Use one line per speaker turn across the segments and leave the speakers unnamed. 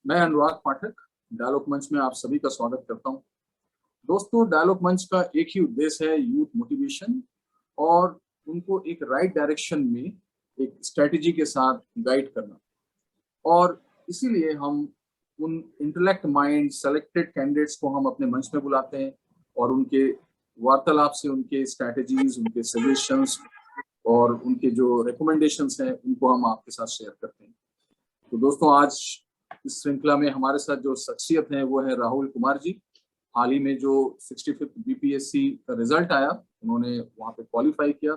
मैं अनुराग पाठक डायलॉग मंच में आप सभी का स्वागत करता हूं। दोस्तों, डायलॉग मंच का एक ही उद्देश्य है, यूथ मोटिवेशन और उनको एक राइट डायरेक्शन में एक स्ट्रेटेजी के साथ गाइड करना। और इसीलिए हम उन इंटेलेक्ट माइंड सेलेक्टेड कैंडिडेट्स को हम अपने मंच में बुलाते हैं और उनके वार्तालाप से उनके स्ट्रेटेजीज, उनके सजेशंस और उनके जो रिकमेंडेशंस हैं उनको हम आपके साथ शेयर करते हैं। तो दोस्तों, आज इस श्रृंखला में हमारे साथ जो शख्सियत है वो है राहुल कुमार जी। हाल ही में जो 65th बीपीएससी का रिजल्ट आया, उन्होंने वहां पे क्वालिफाई किया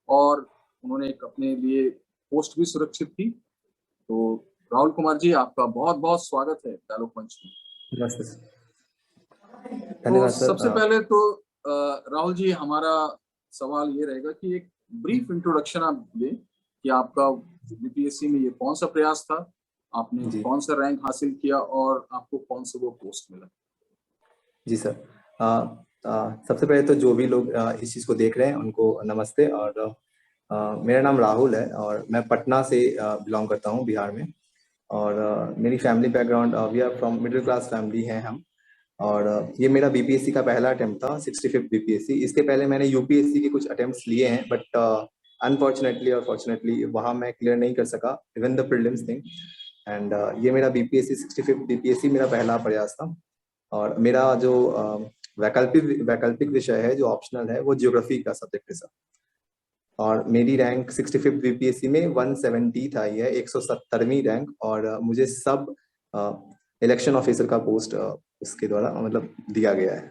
और उन्होंने एक अपने लिए पोस्ट भी सुरक्षित की। तो राहुल कुमार जी, आपका बहुत बहुत स्वागत है डायलॉग मंच में।
नमस्ते सर।
तो
धन्यवाद सर।
सबसे पहले तो राहुल जी, हमारा सवाल ये रहेगा कि एक ब्रीफ इंट्रोडक्शन आप दें कि आपका बीपीएससी में ये कौन सा प्रयास था, आपने कौन सा रैंक हासिल किया और आपको कौन सा वो पोस्ट मिला।
जी सर। सबसे पहले तो जो भी लोग इस चीज़ को देख रहे हैं उनको नमस्ते। और मेरा नाम राहुल है और मैं पटना से बिलोंग करता हूँ, बिहार में। और मेरी family background, we are from middle class family है हम। और ये मेरा बीपीएससी का पहला अटेम्प्ट था, 65th बीपीएससी। इसके पहले मैंने यूपीएससी के कुछ अटेम्प्ट्स लिए हैं, बट अनफॉर्चुनेटली और फॉर्चुनेटली वहाँ मैं क्लियर नहीं कर सका, even the prelims thing. And ये मेरा बीपीएससी 65th बीपीएससी मेरा पहला प्रयास था। और मेरा जो वैकल्पिक विषय है, जो ऑप्शनल है, वो ज्योग्राफी का सब्जेक्ट है सर। और मेरी रैंक 65th बीपीएससी में 170 आई है, 170वीं रैंक। और मुझे सब इलेक्शन ऑफिसर का पोस्ट उसके द्वारा मतलब दिया गया है।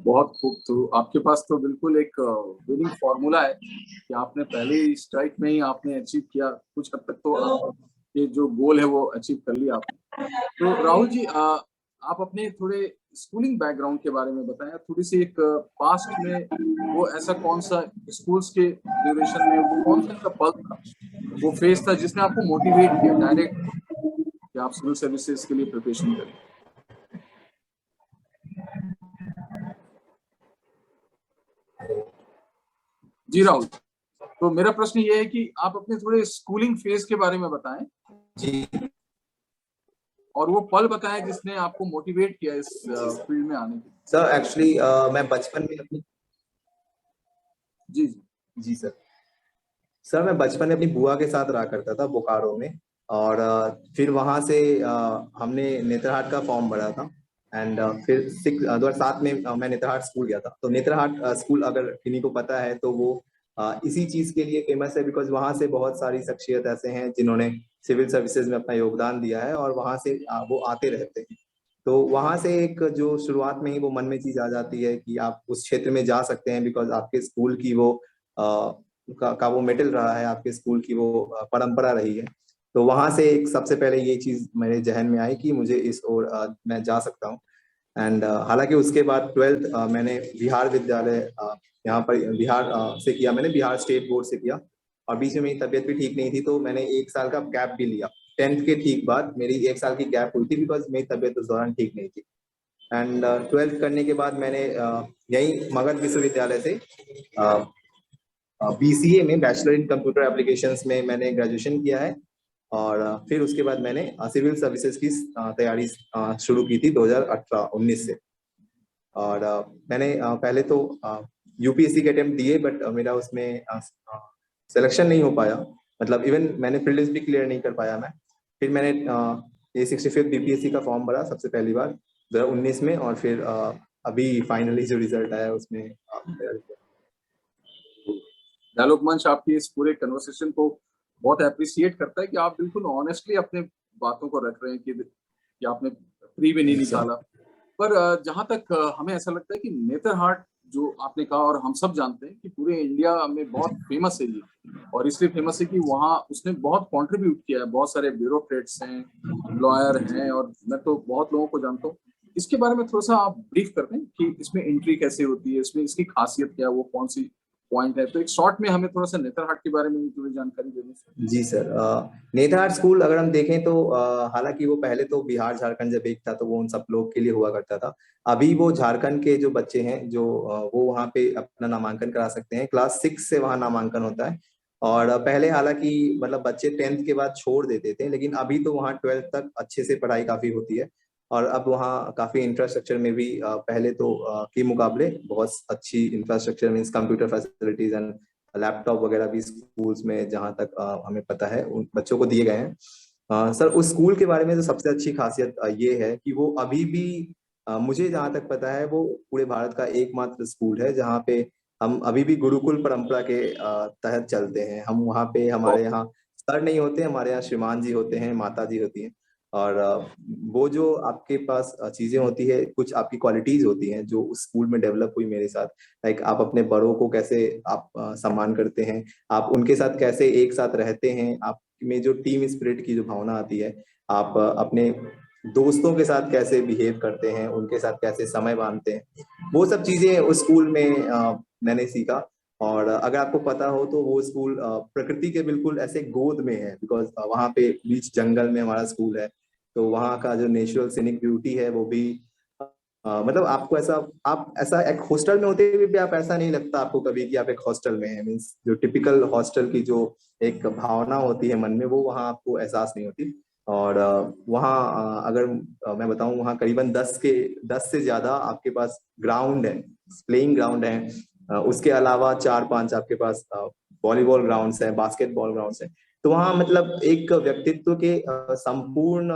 बहुत खूब। तो आपके पास तो बिल्कुल एक विनिंग फॉर्मूला है कि आपने पहले स्ट्राइक में ही आपने अचीव किया। कुछ हद तक तो ये जो गोल है वो अचीव कर लिया आपने। तो राहुल जी, आप अपने थोड़े स्कूलिंग बैकग्राउंड के बारे में बताएं। थोड़ी सी एक पास्ट में वो ऐसा कौन सा स्कूल्स के ड्यूरेशन में वो कौन सा पल था, वो फेज था जिसने आपको मोटिवेट किया डायरेक्ट कि आप सिविल सर्विसेज के लिए प्रिपरेशन करें। जी राहुल, तो मेरा प्रश्न ये है कि आप अपने थोड़े स्कूलिंग फेज के बारे में बताएं
जी
और वो पल बताएं जिसने आपको मोटिवेट किया इस फील्ड में आने के।
सर, एक्चुअली मैं बचपन में अपनी
जी
जी सर, मैं बचपन में अपनी बुआ के साथ रहा करता था बोकारो में। और फिर वहां से हमने नेतरहाट का फॉर्म भरा था। एंड फिर 2007 में मैं नेतरहाट स्कूल गया था। तो नेतरहाट स्कूल, अगर किन्हीं को पता है तो वो इसी चीज के लिए फेमस है, बिकॉज वहां से बहुत सारी शख्सियत ऐसे हैं जिन्होंने सिविल सर्विसेज में अपना योगदान दिया है और वहां से वो आते रहते हैं। तो वहां से एक जो शुरुआत में ही वो मन में चीज आ जाती है कि आप उस क्षेत्र में जा सकते हैं, बिकॉज आपके स्कूल की वो का वो मेडल रहा है, आपके स्कूल की वो परंपरा रही है। तो वहां से एक सबसे पहले ये चीज मेरे जहन में आई कि मुझे इस ओर मैं जा सकता हूँ। एंड हालांकि उसके बाद 12th मैंने बिहार विद्यालय यहाँ पर बिहार से किया, मैंने बिहार स्टेट बोर्ड से किया। और बीच में मेरी तबीयत भी ठीक नहीं थी, तो मैंने 1 साल का गैप भी लिया। 10th के ठीक बाद मेरी 1 साल की गैप हुई थी, बिकॉज मेरी तबीयत उस दौरान ठीक नहीं थी। एंड 12th करने के बाद मैंने यही मगध विश्वविद्यालय से बीसीए में, बैचलर इन कंप्यूटर एप्लीकेशंस में मैंने ग्रेजुएशन किया है। और फिर उसके बाद मैंने सिविल सर्विसेज की तैयारी शुरू की थी 2018-19 से। और मैंने पहले तो यूपीएससी के अटेम्प्ट दिए, बट मेरा उसमें सिलेक्शन नहीं हो पाया। मतलब इवन मैंने प्रीलिम्स भी क्लियर नहीं कर पाया मैं। फिर मैंने ये 65th बीपीएससी का फॉर्म भरा सबसे पहली बार 2019 में। और फिर अभी फाइनली जो रिजल्ट आया उसमें
डायलॉग मंच आपकी इस पूरे कन्वर्सेशन को बहुत अप्रिशिएट करता है कि आप बिल्कुल ऑनेस्टली अपने बातों को रख रहे हैं कि आपने फ्री भी नहीं निकाला। पर जहां तक हमें ऐसा लगता है कि नेतरहाट जो आपने कहा, और हम सब जानते हैं कि पूरे इंडिया में बहुत फेमस है ये, और इसलिए फेमस है कि वहाँ उसने बहुत कंट्रीब्यूट किया है। बहुत सारे ब्यूरोक्रेट्स हैं, लॉयर हैं, और मैं तो बहुत लोगों को जानता हूँ। इसके बारे में थोड़ा सा आप ब्रीफ कर दें कि इसमें एंट्री कैसे होती है, इसमें इसकी खासियत क्या है, वो कौन सी पॉइंट है। तो एक शॉर्ट में हमें थोड़ा सा नेतरहाट के बारे में थोड़ी जानकारी दे दें।
जी सर। नेतरहाट स्कूल अगर हम देखें तो हालांकि वो पहले तो बिहार झारखंड जब एक था तो वो उन सब लोग के लिए हुआ करता था। अभी वो झारखंड के जो बच्चे हैं जो वो वहाँ पे अपना नामांकन करा सकते हैं। क्लास 6 से वहाँ नामांकन होता है। और पहले हालांकि मतलब बच्चे 10th के बाद छोड़ देते थे, लेकिन अभी तो वहाँ 12th तक अच्छे से पढ़ाई काफी होती है। और अब वहाँ काफी इंफ्रास्ट्रक्चर में भी पहले तो के मुकाबले बहुत अच्छी infrastructure, means computer facilities and laptop वगैरह भी स्कूल्स में जहाँ तक हमें पता है उन बच्चों को दिए गए हैं। सर उस स्कूल के बारे में तो सबसे अच्छी खासियत ये है कि वो अभी भी मुझे जहाँ तक पता है वो पूरे भारत का एकमात्र स्कूल है जहाँ पे हम अभी भी गुरुकुल परंपरा के तहत चलते हैं। हम वहाँ पे, हमारे यहाँ सर नहीं होते, हमारे यहाँ श्रीमान जी होते हैं, माता जी होती हैं। और वो जो आपके पास चीजें होती है, कुछ आपकी क्वालिटीज होती हैं जो उस स्कूल में डेवलप हुई मेरे साथ। लाइक आप अपने बड़ों को कैसे आप सम्मान करते हैं, आप उनके साथ कैसे एक साथ रहते हैं, आप में जो टीम स्पिरिट की जो भावना आती है, आप अपने दोस्तों के साथ कैसे बिहेव करते हैं, उनके साथ कैसे समय बांधते हैं, वो सब चीजें उस स्कूल में मैंने सीखा। और अगर आपको पता हो तो वो स्कूल प्रकृति के बिल्कुल ऐसे गोद में है, बिकॉज वहाँ पे बीच जंगल में हमारा स्कूल है। तो वहाँ का जो नेचुरल सीनिक ब्यूटी है वो भी मतलब आपको ऐसा, आप ऐसा एक हॉस्टल में होते हुए भी आप ऐसा नहीं लगता आपको कभी कि आप एक हॉस्टल में हैं। मीन्स जो टिपिकल हॉस्टल की जो एक भावना होती है मन में, वो वहाँ आपको एहसास नहीं होती। और वहाँ अगर मैं बताऊं, वहाँ करीबन 10 से ज्यादा आपके पास ग्राउंड है, प्लेइंग ग्राउंड है। उसके अलावा 4-5 आपके पास वॉलीबॉल ग्राउंड्स है, बास्केटबॉल ग्राउंड्स है। तो वहाँ मतलब एक व्यक्तित्व के संपूर्ण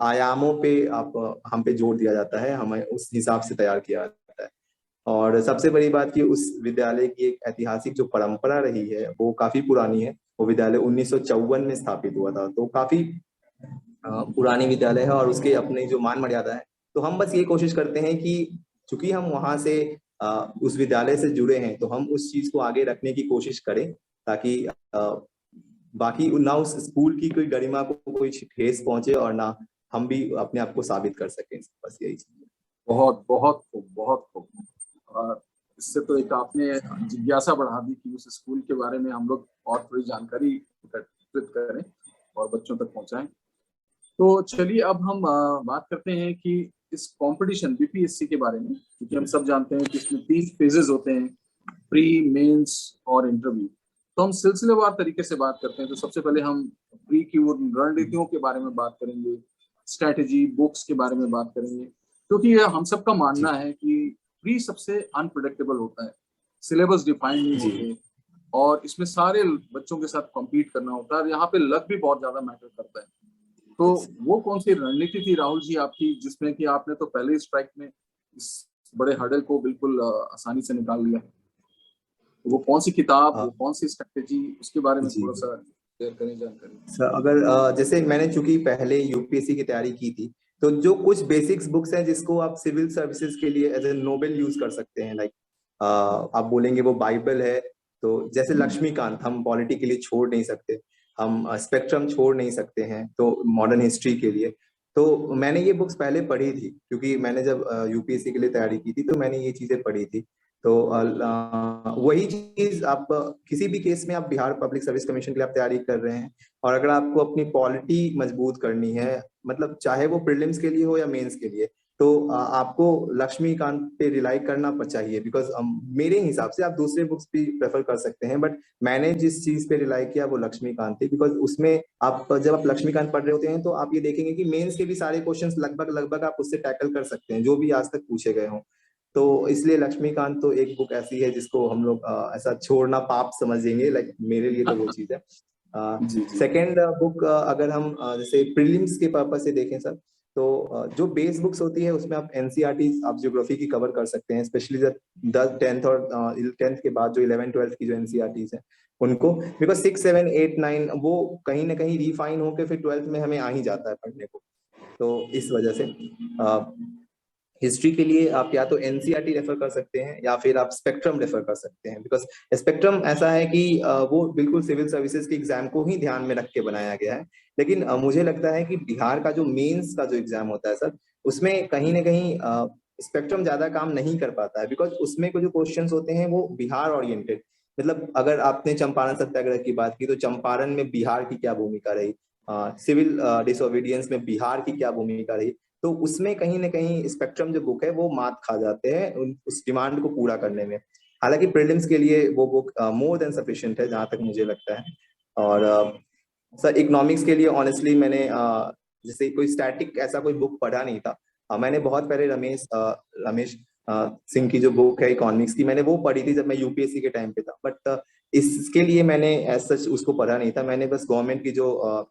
आयामों पे आप हम पे जोर दिया जाता है, हमें उस हिसाब से तैयार किया जाता है। और सबसे बड़ी बात कि उस विद्यालय की एक ऐतिहासिक जो परंपरा रही है वो काफी पुरानी है। वो विद्यालय 1954 में स्थापित हुआ था, तो काफी पुरानी विद्यालय है और उसके अपने जो मान मर्यादा है। तो हम बस ये कोशिश करते हैं कि चूंकि हम वहां से उस विद्यालय से जुड़े हैं, तो हम उस चीज को आगे रखने की कोशिश करें, ताकि बाकी ना उस स्कूल की कोई गरिमा को कोई ठेस पहुंचे और ना हम भी अपने आप को साबित कर सकें। बस यही चीज है।
बहुत बहुत खूब, बहुत खूब। और इससे तो एक आपने जिज्ञासा बढ़ा दी कि उस स्कूल के बारे में हम लोग और थोड़ी जानकारी एकत्रित करें और बच्चों तक पहुंचाएं। तो चलिए अब हम बात करते हैं कि इस कंपटीशन बीपीएससी के बारे में, क्योंकि हम सब जानते हैं कि इसमें 3 फेजेस होते हैं, प्री, मेंस और इंटरव्यू। तो हम सिलसिलेवार तरीके से बात करते हैं। तो सबसे पहले हम प्री की रणनीतियों के बारे में बात करेंगे, स्ट्रैटेजी, बुक्स के बारे में बात करेंगे, क्योंकि हम सबका मानना है कि प्री सबसे अनप्रेडिक्टेबल होता है, सिलेबस डिफाइंड नहीं
जी।
होते और इसमें सारे बच्चों के साथ कॉम्पीट करना होता है और यहाँ पे लक भी बहुत ज्यादा मैटर करता है। तो वो कौन सी रणनीति थी राहुल जी आपकी, जिसमें कि आपने तो पहले ही स्ट्राइक में इस बड़े हर्डल को बिल्कुल आसानी से निकाल लिया? वो कौन सी किताब, वो कौन सी स्ट्रेटेजी, उसके बारे में
जी
थोड़ा सा शेयर करें जानकारी।
सर, अगर जैसे मैंने चूंकि पहले यूपीएससी की तैयारी की थी, तो जो कुछ बेसिक्स बुक्स हैं जिसको आप सिविल सर्विसेज के लिए एज ए नोबेल यूज कर सकते हैं, लाइक आप बोलेंगे वो बाइबल है। तो जैसे लक्ष्मीकांत हम पॉलिटी के लिए छोड़ नहीं सकते, हम स्पेक्ट्रम छोड़ नहीं सकते हैं, तो मॉडर्न हिस्ट्री के लिए। तो मैंने ये बुक्स पहले पढ़ी थी, क्योंकि मैंने जब यूपीएससी के लिए तैयारी की थी तो मैंने ये चीजें पढ़ी थी। तो वही चीज आप किसी भी केस में, आप बिहार पब्लिक सर्विस कमीशन के लिए आप तैयारी कर रहे हैं, और अगर आपको अपनी पॉलिटी मजबूत करनी है, मतलब चाहे वो प्रीलिम्स के लिए हो या मेंस के लिए, तो आपको लक्ष्मीकांत पे रिलाई करना चाहिए। बिकॉज मेरे हिसाब से आप दूसरे बुक्स भी प्रेफर कर सकते हैं, बट मैंने जिस चीज पे रिलाई किया वो लक्ष्मीकांत थी। बिकॉज उसमें आप जब आप लक्ष्मीकांत पढ़ रहे होते हैं तो आप ये देखेंगे कि मेंस के भी सारे क्वेश्चंस लगभग लगभग आप उससे टैकल कर सकते हैं, जो भी आज तक पूछे गए हों। तो इसलिए लक्ष्मीकांत तो एक बुक ऐसी है जिसको हम लोग ऐसा छोड़ना पाप समझेंगे, लाइक मेरे लिए तो वो चीज है।
जी जी।
सेकेंड बुक अगर हम जैसे प्रीलिम्स के पर्पज से देखें सर, तो जो बेस बुक्स होती है उसमें आप एनसीईआरटी, आप ज्योग्राफी की कवर कर सकते हैं, स्पेशली जब 10th और 10th के बाद जो 11th-12th की जो एनसीईआरटी है उनको। बिकॉज 6, 7, 8, 9 वो कहीं ना कहीं रिफाइन होकर फिर 12th में हमें आ ही जाता है पढ़ने को। तो इस वजह से हिस्ट्री के लिए आप या तो एनसीईआरटी रेफर कर सकते हैं या फिर आप स्पेक्ट्रम रेफर कर सकते हैं। बिकॉज स्पेक्ट्रम ऐसा है कि वो बिल्कुल सिविल सर्विसेज के एग्जाम को ही ध्यान में रख के बनाया गया है। लेकिन मुझे लगता है कि बिहार का जो मेंस का जो एग्जाम होता है सर, उसमें कहीं ना कहीं स्पेक्ट्रम ज्यादा काम नहीं कर पाता है। बिकॉज उसमें जो क्वेश्चन होते हैं वो बिहार ओरिएंटेड, मतलब अगर आपने चंपारण सत्याग्रह की बात की तो चंपारण में बिहार की क्या भूमिका रही, सिविल डिसोबीडियंस में बिहार की क्या भूमिका रही, तो उसमें कहीं ना कहीं स्पेक्ट्रम जो बुक है वो मात खा जाते हैं उस डिमांड को पूरा करने में। हालांकि प्रीलिम्स के लिए वो बुक मोर देन सफिशिएंट है जहां तक मुझे लगता है। और सर इकोनॉमिक्स के लिए ऑनेस्टली मैंने जैसे कोई स्टैटिक ऐसा कोई बुक पढ़ा नहीं था। मैंने बहुत पहले रमेश सिंह की जो बुक है इकोनॉमिक्स की, मैंने वो पढ़ी थी जब मैं यूपीएससी के टाइम पे था, बट इसके लिए मैंने एज सच उसको पढ़ा नहीं था। मैंने बस गवर्नमेंट की जो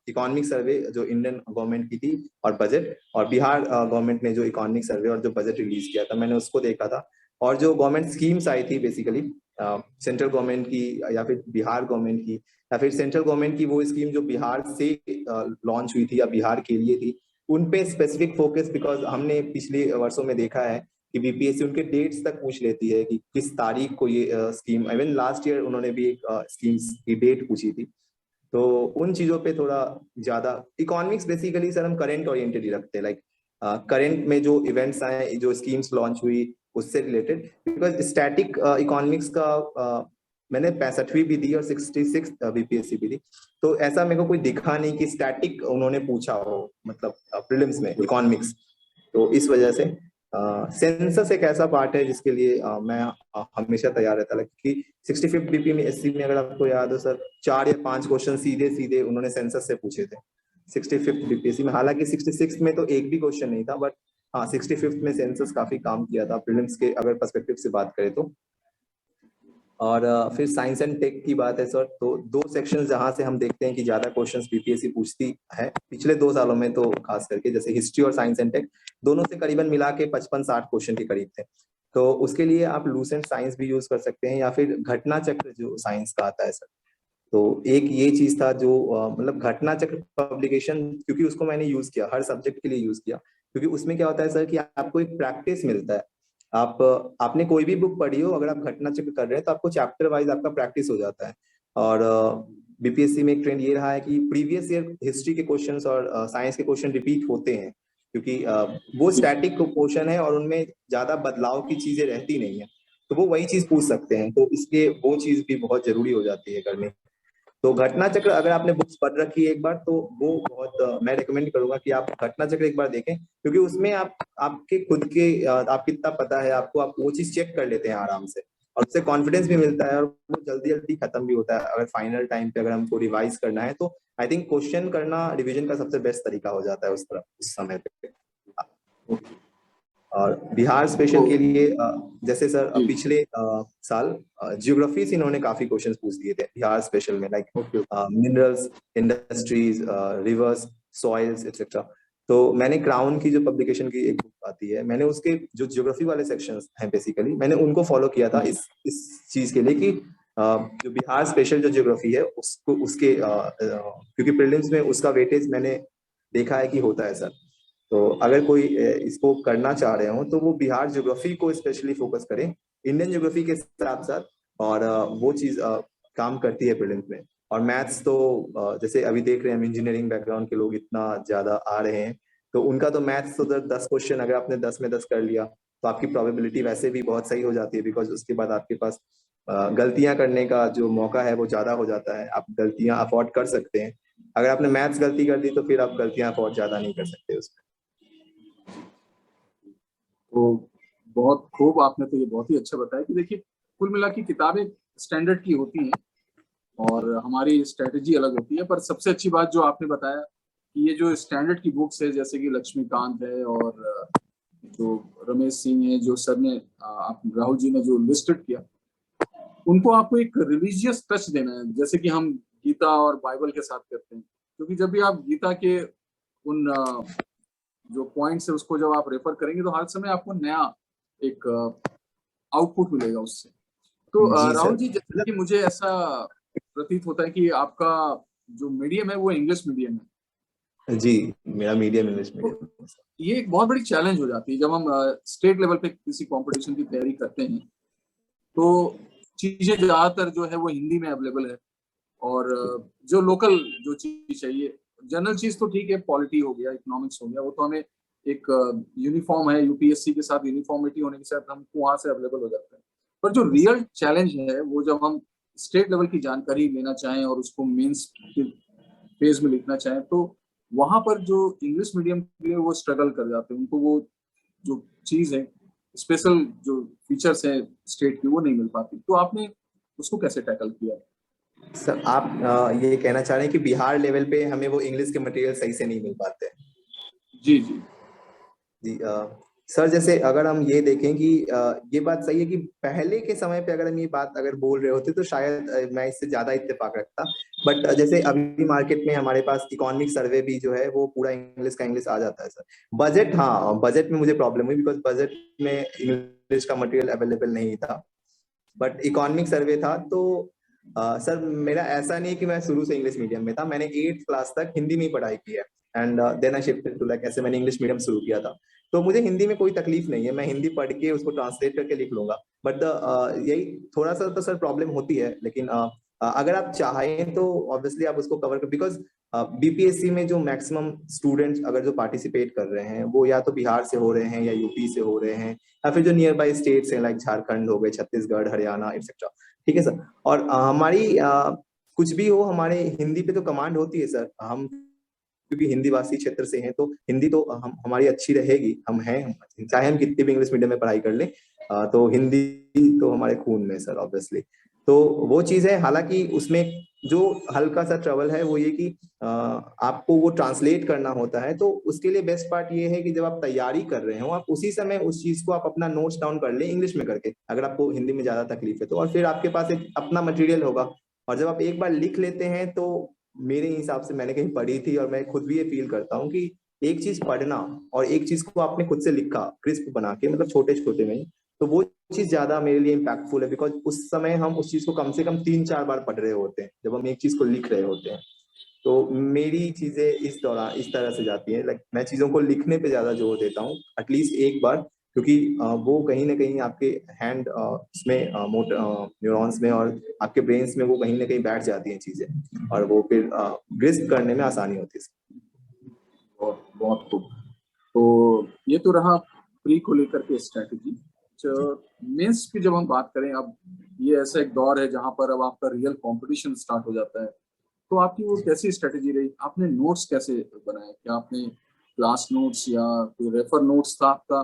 इकोनॉमिक सर्वे जो इंडियन गवर्नमेंट की थी और बजट, और बिहार गवर्नमेंट ने जो इकोनॉमिक सर्वे और जो बजट रिलीज किया था मैंने उसको देखा था। और जो गवर्नमेंट स्कीम्स आई थी बेसिकली सेंट्रल गवर्नमेंट की या फिर बिहार गवर्नमेंट की या फिर सेंट्रल गवर्नमेंट की वो स्कीम जो बिहार से लॉन्च हुई थी या बिहार के लिए थी, उन पे स्पेसिफिक फोकस, बिकॉज हमने पिछले वर्षों में देखा है कि बीपीएससी उनके डेट्स तक पूछ लेती है कि किस तारीख को ये स्कीम, इवन लास्ट ईयर उन्होंने भी एक स्कीम की डेट पूछी थी। तो उन चीजों पे थोड़ा ज्यादा इकोनॉमिक्स बेसिकली सर हम करंट ओरिएंटेड ही रखते हैं, लाइक करंट में जो इवेंट्स आए जो स्कीम्स लॉन्च हुई उससे रिलेटेड। बिकॉज स्टैटिक इकोनॉमिक्स का मैंने 65वीं भी दी और 66 बीपीएससी भी दी, तो ऐसा मेरे को कोई दिखा नहीं कि स्टैटिक उन्होंने पूछा हो मतलब प्रीलिम्स में इकोनॉमिक्स। तो इस वजह से सेंसस एक ऐसा पार्ट है जिसके लिए मैं हमेशा तैयार रहता है, क्योंकि 65 बीपी में एससी में अगर आपको याद हो सर 4 या 5 क्वेश्चन सीधे सीधे उन्होंने सेंसस से पूछे थे 65 बीपीएससी में। हालांकि 66 में तो एक भी क्वेश्चन नहीं था, बट हाँ 65 में सेंसस काफी काम किया था प्रीलिम्स के अगर पर्सपेक्टिव से बात करें तो। और फिर साइंस एंड टेक की बात है सर, तो 2 सेक्शंस जहां से हम देखते हैं कि ज्यादा क्वेश्चंस बीपीएससी पूछती है पिछले 2 सालों में, तो खास करके जैसे हिस्ट्री और साइंस एंड टेक दोनों से करीबन मिला के 55-60 क्वेश्चन के करीब थे। तो उसके लिए आप लूसेंट साइंस भी यूज कर सकते हैं या फिर घटना चक्र जो साइंस का आता है सर। तो एक ये चीज था जो मतलब घटना चक्र पब्लिकेशन, क्योंकि उसको मैंने यूज किया हर सब्जेक्ट के लिए यूज किया, क्योंकि उसमें क्या होता है सर कि आपको एक प्रैक्टिस मिलता है। आप आपने कोई भी बुक पढ़ी हो, अगर आप घटना चक्र कर रहे हैं तो आपको चैप्टर वाइज आपका प्रैक्टिस हो जाता है। और बीपीएससी में एक ट्रेंड ये रहा है कि प्रीवियस ईयर हिस्ट्री के क्वेश्चंस और साइंस के क्वेश्चन रिपीट होते हैं, क्योंकि वो स्टैटिक क्वेश्चन है और उनमें ज्यादा बदलाव की चीजें रहती नहीं है, तो वो वही चीज पूछ सकते हैं, तो इसलिए वो चीज भी बहुत जरूरी हो जाती है करनी। तो घटना चक्र अगर आपने बुक्स पढ़ रखी है एक बार, तो वो बहुत मैं रिकमेंड करूंगा कि आप घटना चक्र एक बार देखें, क्योंकि उसमें आप आपके खुद के आप कितना पता है आपको, आप वो चीज चेक कर लेते हैं आराम से, और उससे कॉन्फिडेंस भी मिलता है और वो जल्दी जल्दी खत्म भी होता है। अगर फाइनल टाइम पे अगर हमको रिवाइज करना है तो आई थिंक क्वेश्चन करना रिविजन का सबसे बेस्ट तरीका हो जाता है उस तरह उस समय पे। और बिहार स्पेशल के लिए जैसे सर
जी।
पिछले साल ज्योग्राफी से इन्होंने काफी क्वेश्चंस पूछ दिए थे बिहार स्पेशल में, like minerals, industries, reverse, soils etcetera. तो मैंने क्राउन की जो पब्लिकेशन की एक बुक आती है, मैंने उसके जो ज्योग्राफी वाले सेक्शंस हैं बेसिकली मैंने उनको फॉलो किया था इस चीज के लिए कि जो बिहार स्पेशल जो ज्योग्राफी है उसको उसके क्योंकि प्रीलिम्स में उसका वेटेज मैंने देखा है कि होता है सर। तो अगर कोई इसको करना चाह रहे हो तो वो बिहार ज्योग्राफी को स्पेशली फोकस करें इंडियन ज्योग्राफी के साथ साथ, और वो चीज काम करती है प्रीलिम्स में। और मैथ्स तो जैसे अभी देख रहे हैं हम इंजीनियरिंग बैकग्राउंड के लोग इतना ज्यादा आ रहे हैं, तो उनका तो मैथ्स तो 10 क्वेश्चन अगर आपने 10 में 10 कर लिया तो आपकी प्रोबेबिलिटी वैसे भी बहुत सही हो जाती है, बिकॉज उसके बाद आपके पास गलतियां करने का जो मौका है वो ज्यादा हो जाता है, आप गलतियां अफोर्ड कर सकते हैं। अगर आपने मैथ्स गलती कर दी तो फिर आप गलतियां अफोर्ड ज्यादा नहीं कर सकते उसमें।
तो बहुत खूब, आपने तो ये बहुत ही अच्छा बताया कि देखिए कुल मिला के किताबें स्टैंडर्ड की होती हैं और हमारी स्ट्रेटेजी अलग होती है, पर सबसे अच्छी बात जो आपने बताया कि ये जो स्टैंडर्ड की बुक्स है जैसे कि लक्ष्मीकांत है और जो रमेश सिंह है, जो सर ने आप राहुल जी ने जो लिस्टेड किया, उनको आपको एक रिलीजियस टच देना है, जैसे कि हम गीता और बाइबल के साथ करते हैं। क्योंकि जब भी आप गीता के उन जो पॉइंट्स है उसको जब आप रेफर करेंगे तो हर समय आपको नया एक आउटपुट मिलेगा उससे। तो
जी
राहुल
सर।
जी, जैसे कि मुझे ऐसा प्रतीत होता है कि आपका जो मीडियम है वो इंग्लिश मीडियम है,
जी मेरा मीडियम इंग्लिश
तो
मीडियम।
ये एक बहुत बड़ी चैलेंज हो जाती है जब हम स्टेट लेवल पे किसी कंपटीशन की तैयारी करते हैं। तो चीजें ज्यादातर जो है वो हिंदी में अवेलेबल है, और जो लोकल जो चीज चाहिए, जनरल चीज तो ठीक है, पॉलिटी हो गया, इकोनॉमिक्स हो गया, वो तो हमें एक यूनिफॉर्म है, यूपीएससी के साथ यूनिफॉर्मिटी होने के साथ हमको वहां से अवेलेबल हो जाता है। पर जो रियल चैलेंज है वो जब हम स्टेट लेवल की जानकारी लेना चाहें और उसको मेंस पेज में लिखना चाहें, तो वहां पर जो इंग्लिश मीडियम के लिए वो स्ट्रगल कर जाते हैं, उनको वो जो चीज है स्पेशल जो फीचर्स हैं स्टेट की वो नहीं मिल पाती, तो आपने उसको कैसे टैकल किया?
सर आप ये कहना चाह रहे हैं कि बिहार लेवल पे हमें वो इंग्लिश के मटेरियल सही से नहीं मिल पाते?
जी जी।
जी सर, जैसे अगर हम ये देखें कि ये बात सही है कि पहले के समय पे अगर हम ये बात अगर बोल रहे होते तो शायद मैं इससे ज्यादा इत्तेफाक रखता। बट जैसे अभी मार्केट में हमारे पास इकोनॉमिक सर्वे भी जो है वो पूरा इंग्लिश का इंग्लिश आ जाता है सर। बजट, हाँ बजट में मुझे प्रॉब्लम हुई बिकॉज बजट में इंग्लिश का मटेरियल अवेलेबल नहीं था। बट इकोनॉमिक सर्वे था तो सर मेरा ऐसा नहीं कि मैं शुरू से इंग्लिश मीडियम में था, मैंने 8th क्लास तक हिंदी में ही पढ़ाई की है। And then I shifted to like, ऐसे मैंने इंग्लिश मीडियम शुरू किया था। तो मुझे हिंदी में कोई तकलीफ नहीं है, मैं हिंदी पढ़ के उसको ट्रांसलेट करके लिख लूंगा। बट यही थोड़ा सा तो सर प्रॉब्लम होती है, लेकिन अगर आप चाहें तो ऑब्वियसली आप उसको कवर कर, बिकॉज बीपीएससी में जो मैक्सिमम स्टूडेंट्स अगर जो पार्टिसिपेट कर रहे हैं वो या तो बिहार से हो रहे हैं या यूपी से हो रहे हैं या फिर जो नियर बाई स्टेट्स हैं लाइक झारखंड हो गए, छत्तीसगढ़, हरियाणा एक्सेट्रा। ठीक है सर। और हमारी कुछ भी हो, हमारे हिंदी पे तो कमांड होती है सर। हम क्योंकि हिंदी भाषी क्षेत्र से हैं तो हिंदी तो हम हमारी अच्छी रहेगी, हम हैं, चाहे हम कितनी भी इंग्लिश मीडियम में पढ़ाई कर लें, तो हिंदी तो हमारे खून में सर ऑब्वियसली। तो वो चीज है, हालांकि उसमें जो हल्का सा ट्रबल है वो ये कि आपको वो ट्रांसलेट करना होता है। तो उसके लिए बेस्ट पार्ट ये है कि जब आप तैयारी कर रहे हो आप उसी समय उस चीज को आप अपना नोट्स डाउन कर लें इंग्लिश में करके, अगर आपको हिंदी में ज्यादा तकलीफ है तो, और फिर आपके पास एक अपना मटेरियल होगा। और जब आप एक बार लिख लेते हैं तो मेरे हिसाब से, मैंने कहीं पढ़ी थी और मैं खुद भी ये फील करता हूँ कि एक चीज पढ़ना और एक चीज को आपने खुद से लिखा क्रिस्प बना के, मतलब छोटे छोटे में ही, तो वो चीज ज्यादा मेरे लिए इम्पैक्टफुल है। बिकॉज उस समय हम उस चीज को कम से कम 3-4 बार पढ़ रहे होते हैं जब हम एक चीज को लिख रहे होते हैं। तो मेरी चीजें इस दौरान इस तरह से जाती है, लाइक मैं चीजों को लिखने पे ज्यादा जोर देता हूँ एटलीस्ट एक बार, क्योंकि वो कहीं ना कहीं आपके हैंड उसमें मोटर न्यूरॉन्स में और आपके ब्रेन्स में वो कहीं ना कहीं बैठ जाती हैं चीजें, और वो फिर ग्रिस्प करने में आसानी होती है।
बहुत बहुत खूब। तो ये तो रहा प्री को लेकर के स्ट्रैटेजी। मेंस की जब हम बात करें, अब ये ऐसा एक दौर है जहां पर अब आपका रियल कंपटीशन स्टार्ट हो जाता है, तो आपकी वो कैसी स्ट्रेटेजी रही? आपने नोट्स कैसे बनाए? क्या आपने क्लास नोट्स या कोई रेफर नोट्स था आपका?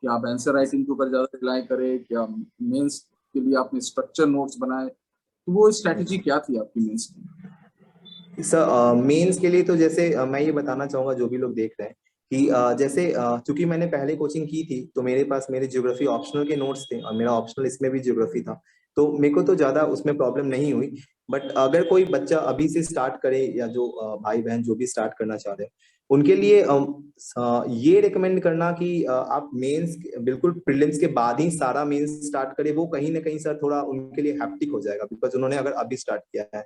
क्या आप आंसर राइटिंग के ऊपर ज्यादा रिलाई करें? क्या मेंस के लिए आपने स्ट्रक्चर नोट्स बनाए? तो वो स्ट्रेटेजी क्या थी आपकी मेंस की?
सर मेंस के लिए तो जैसे मैं ये बताना चाहूंगा जो भी लोग देख रहे हैं कि जैसे चूंकि मैंने पहले कोचिंग की थी तो मेरे पास मेरे ज्योग्राफी ऑप्शनल के नोट्स थे और मेरा ऑप्शनल इसमें भी ज्योग्राफी था, तो मेरे को तो ज्यादा उसमें प्रॉब्लम नहीं हुई। बट अगर कोई बच्चा अभी से स्टार्ट करे या जो भाई बहन जो भी स्टार्ट करना चाह रहे हैं उनके लिए ये रिकमेंड करना कि आप मेंस बिल्कुल प्रीलिम्स के बाद ही सारा मेंस स्टार्ट करें, वो कहीं ना कहीं सर थोड़ा उनके लिए हैप्टिक हो जाएगा, बिकॉज उन्होंने अगर अभी स्टार्ट किया है।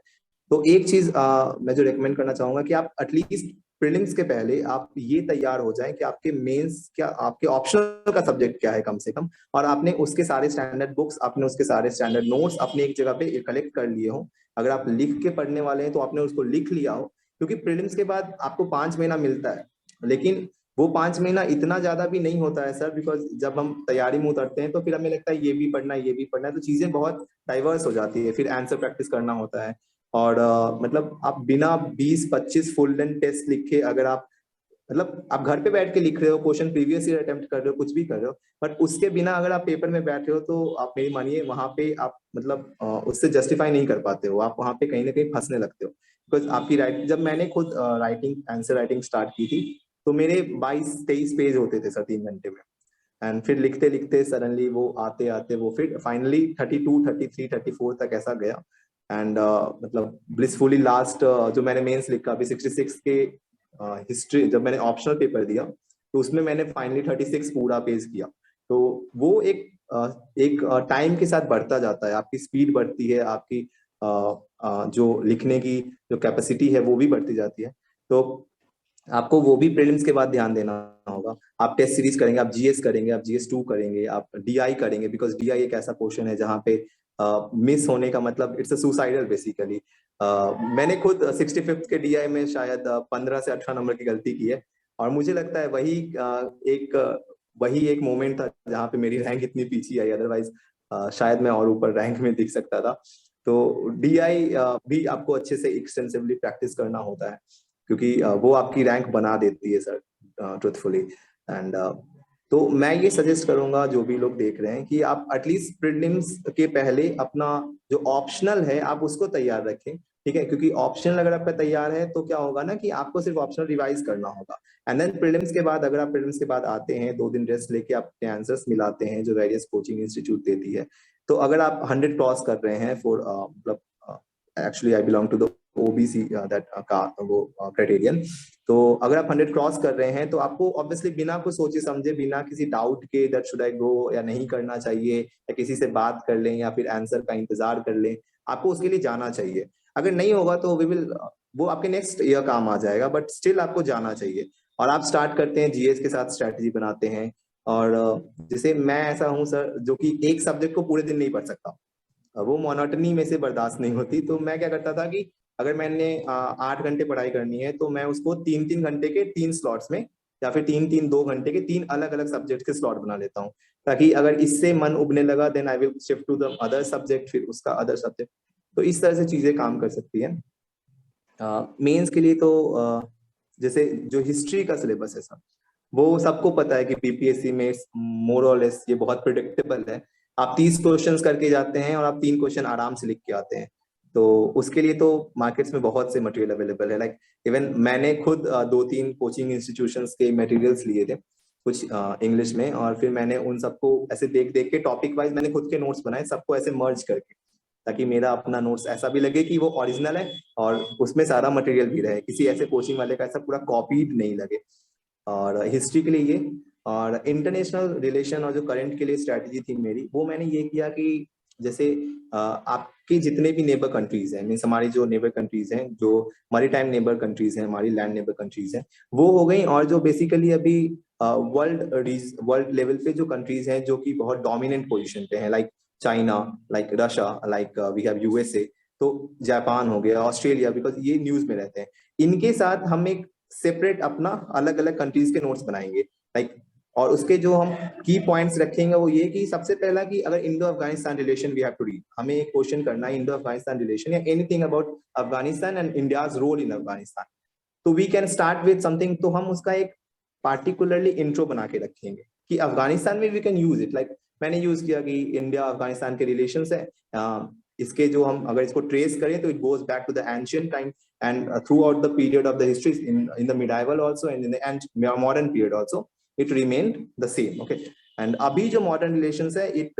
तो एक चीज मैं जो रेकमेंड करना चाहूंगा कि आप एटलीस्ट प्रीलिम्स के पहले आप ये तैयार हो जाएं कि आपके मेंस क्या, आपके ऑप्शनल का सब्जेक्ट क्या है कम से कम, और आपने उसके सारे स्टैंडर्ड बुक्स, आपने उसके सारे स्टैंडर्ड नोट्स अपने एक जगह पे कलेक्ट कर लिए हो। अगर आप लिख के पढ़ने वाले हैं तो आपने उसको लिख लिया हो, क्योंकि प्रीलिम्स के बाद आपको 5 महीना मिलता है, लेकिन वो 5 महीना इतना ज्यादा भी नहीं होता है सर, बिकॉज जब हम तैयारी में उतरते हैं तो फिर हमें लगता है ये भी पढ़ना है ये भी पढ़ना है, तो चीजें बहुत डाइवर्स हो जाती है, फिर आंसर प्रैक्टिस करना होता है। और मतलब आप बिना 20-25 फुल लेंथ टेस्ट लिखे अगर आप, मतलब आप घर पे बैठ के लिख रहे हो, क्वेश्चन प्रीवियस ईयर अटेम्प्ट कर रहे हो, कुछ भी कर रहे हो, बट उसके बिना अगर आप पेपर में बैठे हो तो आप मेरी मानिए वहां पे आप मतलब उससे जस्टिफाई नहीं कर पाते हो, आप वहां पे कहीं ना कहीं फंसने लगते हो। बिकॉज आपकी राइटिंग, जब मैंने खुद राइटिंग आंसर राइटिंग स्टार्ट की थी तो मेरे 22-23 पेज होते थे सर 3 घंटे में। एंड फिर लिखते लिखते सडनली वो आते आते वो फिर फाइनली 32, 33, 34 तक ऐसा गया। एंड मतलब ब्लिसफुली लास्ट जो मैंने मेंस लिखा अभी 66 के हिस्ट्री, जब मैंने ऑप्शनल पेपर दिया तो उसमें मैंने फाइनली 36 पूरा पेज किया। तो वो एक टाइम के साथ बढ़ता जाता है, आपकी स्पीड बढ़ती है, आपकी जो लिखने की जो कैपेसिटी है वो भी बढ़ती जाती है। तो आपको वो भी प्रीलिम्स के बाद ध्यान देना होगा। आप टेस्ट सीरीज करेंगे, आप जीएस करेंगे, आप जीएस 2 करेंगे, आप डीआई करेंगे, बिकॉज डीआई एक ऐसा क्वेश्चन है जहाँ पे मिस होने का मतलब इट्स अ सुसाइडल बेसिकली। मैंने खुद 65th के डीआई में शायद 15 से 18 नंबर की गलती की है, और मुझे लगता है वही एक मोमेंट था जहाँ पे मेरी रैंक इतनी पीछे आई, अदरवाइज शायद मैं और ऊपर रैंक में दिख सकता था। तो डीआई भी आपको अच्छे से एक्सटेंसिवली प्रैक्टिस करना होता है, क्योंकि वो आपकी रैंक बना देती है सर ट्रुथफुली। एंड तो मैं ये सजेस्ट करूंगा जो भी लोग देख रहे हैं कि आप एटलीस्ट प्रीलिम्स के पहले अपना जो ऑप्शनल है आप उसको तैयार रखें, ठीक है, क्योंकि ऑप्शनल अगर आपका तैयार है तो क्या होगा ना कि आपको सिर्फ ऑप्शनल रिवाइज करना होगा। एंड देन प्रीलिम्स के बाद, अगर आप प्रीलिम्स के बाद आते हैं 2 दिन रेस्ट लेके अपने आंसर्स मिलाते हैं जो वेरियस कोचिंग इंस्टीट्यूट देती है, तो अगर आप 100 क्रॉस कर रहे हैं फॉर मतलब actually I belong to the OBC that का वो क्राइटेरियन, तो अगर आप 100 क्रॉस कर रहे हैं तो आपको ऑब्वियसली बिना कुछ सोचे समझे, बिना किसी डाउट के दैट शुड आई गो या नहीं करना चाहिए, या किसी से बात कर लें या फिर आंसर का इंतजार कर लें, आपको उसके लिए जाना चाहिए। अगर नहीं होगा तो वी विल, वो आपके नेक्स्ट ईयर काम आ जाएगा, बट स्टिल आपको जाना चाहिए। और आप स्टार्ट करते हैं जीएस के साथ, स्ट्रेटजी बनाते हैं। और जैसे मैं ऐसा हूँ सर जो कि एक सब्जेक्ट को पूरे दिन नहीं पढ़ सकता, वो मोनोटनी में से बर्दाश्त नहीं होती, तो मैं क्या करता था कि अगर मैंने 8 घंटे पढ़ाई करनी है तो मैं उसको 3-3 घंटे के 3 स्लॉट्स में, या फिर 3-3 2 घंटे के 3 अलग अलग सब्जेक्ट के स्लॉट बना लेता हूँ, ताकि अगर इससे मन उबने लगा then I will shift to the other subject, फिर उसका अदर सब्जेक्ट। तो इस तरह से चीजें काम कर सकती है। मेंस के लिए तो जैसे जो हिस्ट्री का सिलेबस है सर, वो सबको पता है कि बीपीएससी में मोर और लेस ये बहुत प्रिडिक्टेबल है। आप 30 क्वेश्चंस करके जाते हैं और आप 3 क्वेश्चन आराम से लिख के आते हैं, तो उसके लिए तो मार्केट्स में बहुत से मटेरियल अवेलेबल है। लाइक इवन मैंने खुद 2-3 कोचिंग इंस्टीट्यूशंस के मटेरियल्स लिए थे कुछ इंग्लिश में, और फिर मैंने उन सबको ऐसे देख देख के टॉपिक वाइज मैंने खुद के नोट्स बनाए, सबको ऐसे मर्ज करके, ताकि मेरा अपना नोट्स ऐसा भी लगे कि वो ओरिजिनल है और उसमें सारा मटेरियल भी रहे, किसी ऐसे कोचिंग वाले का ऐसा पूरा कॉपीड नहीं लगे। और हिस्ट्री के लिए ये, और इंटरनेशनल रिलेशन और जो करंट के लिए स्ट्रैटेजी थी मेरी, वो मैंने ये किया कि जैसे आपके जितने भी नेबर कंट्रीज हैं, मीन्स हमारी जो नेबर कंट्रीज हैं, जो हमारी टाइम नेबर कंट्रीज हैं, हमारी लैंड नेबर कंट्रीज हैं, वो हो गई। और जो बेसिकली अभी वर्ल्ड लेवल पे जो कंट्रीज हैं जो कि बहुत डोमिनेंट पोजीशन पे हैं, like China, like Russia, like we have USA, तो जापान हो गया, ऑस्ट्रेलिया, बिकॉज ये न्यूज में रहते हैं, इनके साथ हम एक सेपरेट अपना अलग अलग कंट्रीज के नोट्स बनाएंगे। लाइक और उसके जो हम की पॉइंट्स रखेंगे वो ये कि सबसे पहला कि अगर Indo Afghanistan relation we have to read, हमें एक क्वेश्चन करना है इंडो अफगानिस्तान रिलेशन या anything about Afghanistan and India's role in Afghanistan, तो we can start with something, तो हम उसका एक पार्टिकुलरली इंट्रो बना के रखेंगे कि अफगानिस्तान में we can use it. Like मैंने यूज किया कि इंडिया अफगानिस्तान के रिलेशंस है, इसके जो हम अगर इसको ट्रेस करें तो it goes back to the ancient time and throughout the period of the history in the medieval also and in the modern period also it remained the same, okay। and abhi jo modern relations hai it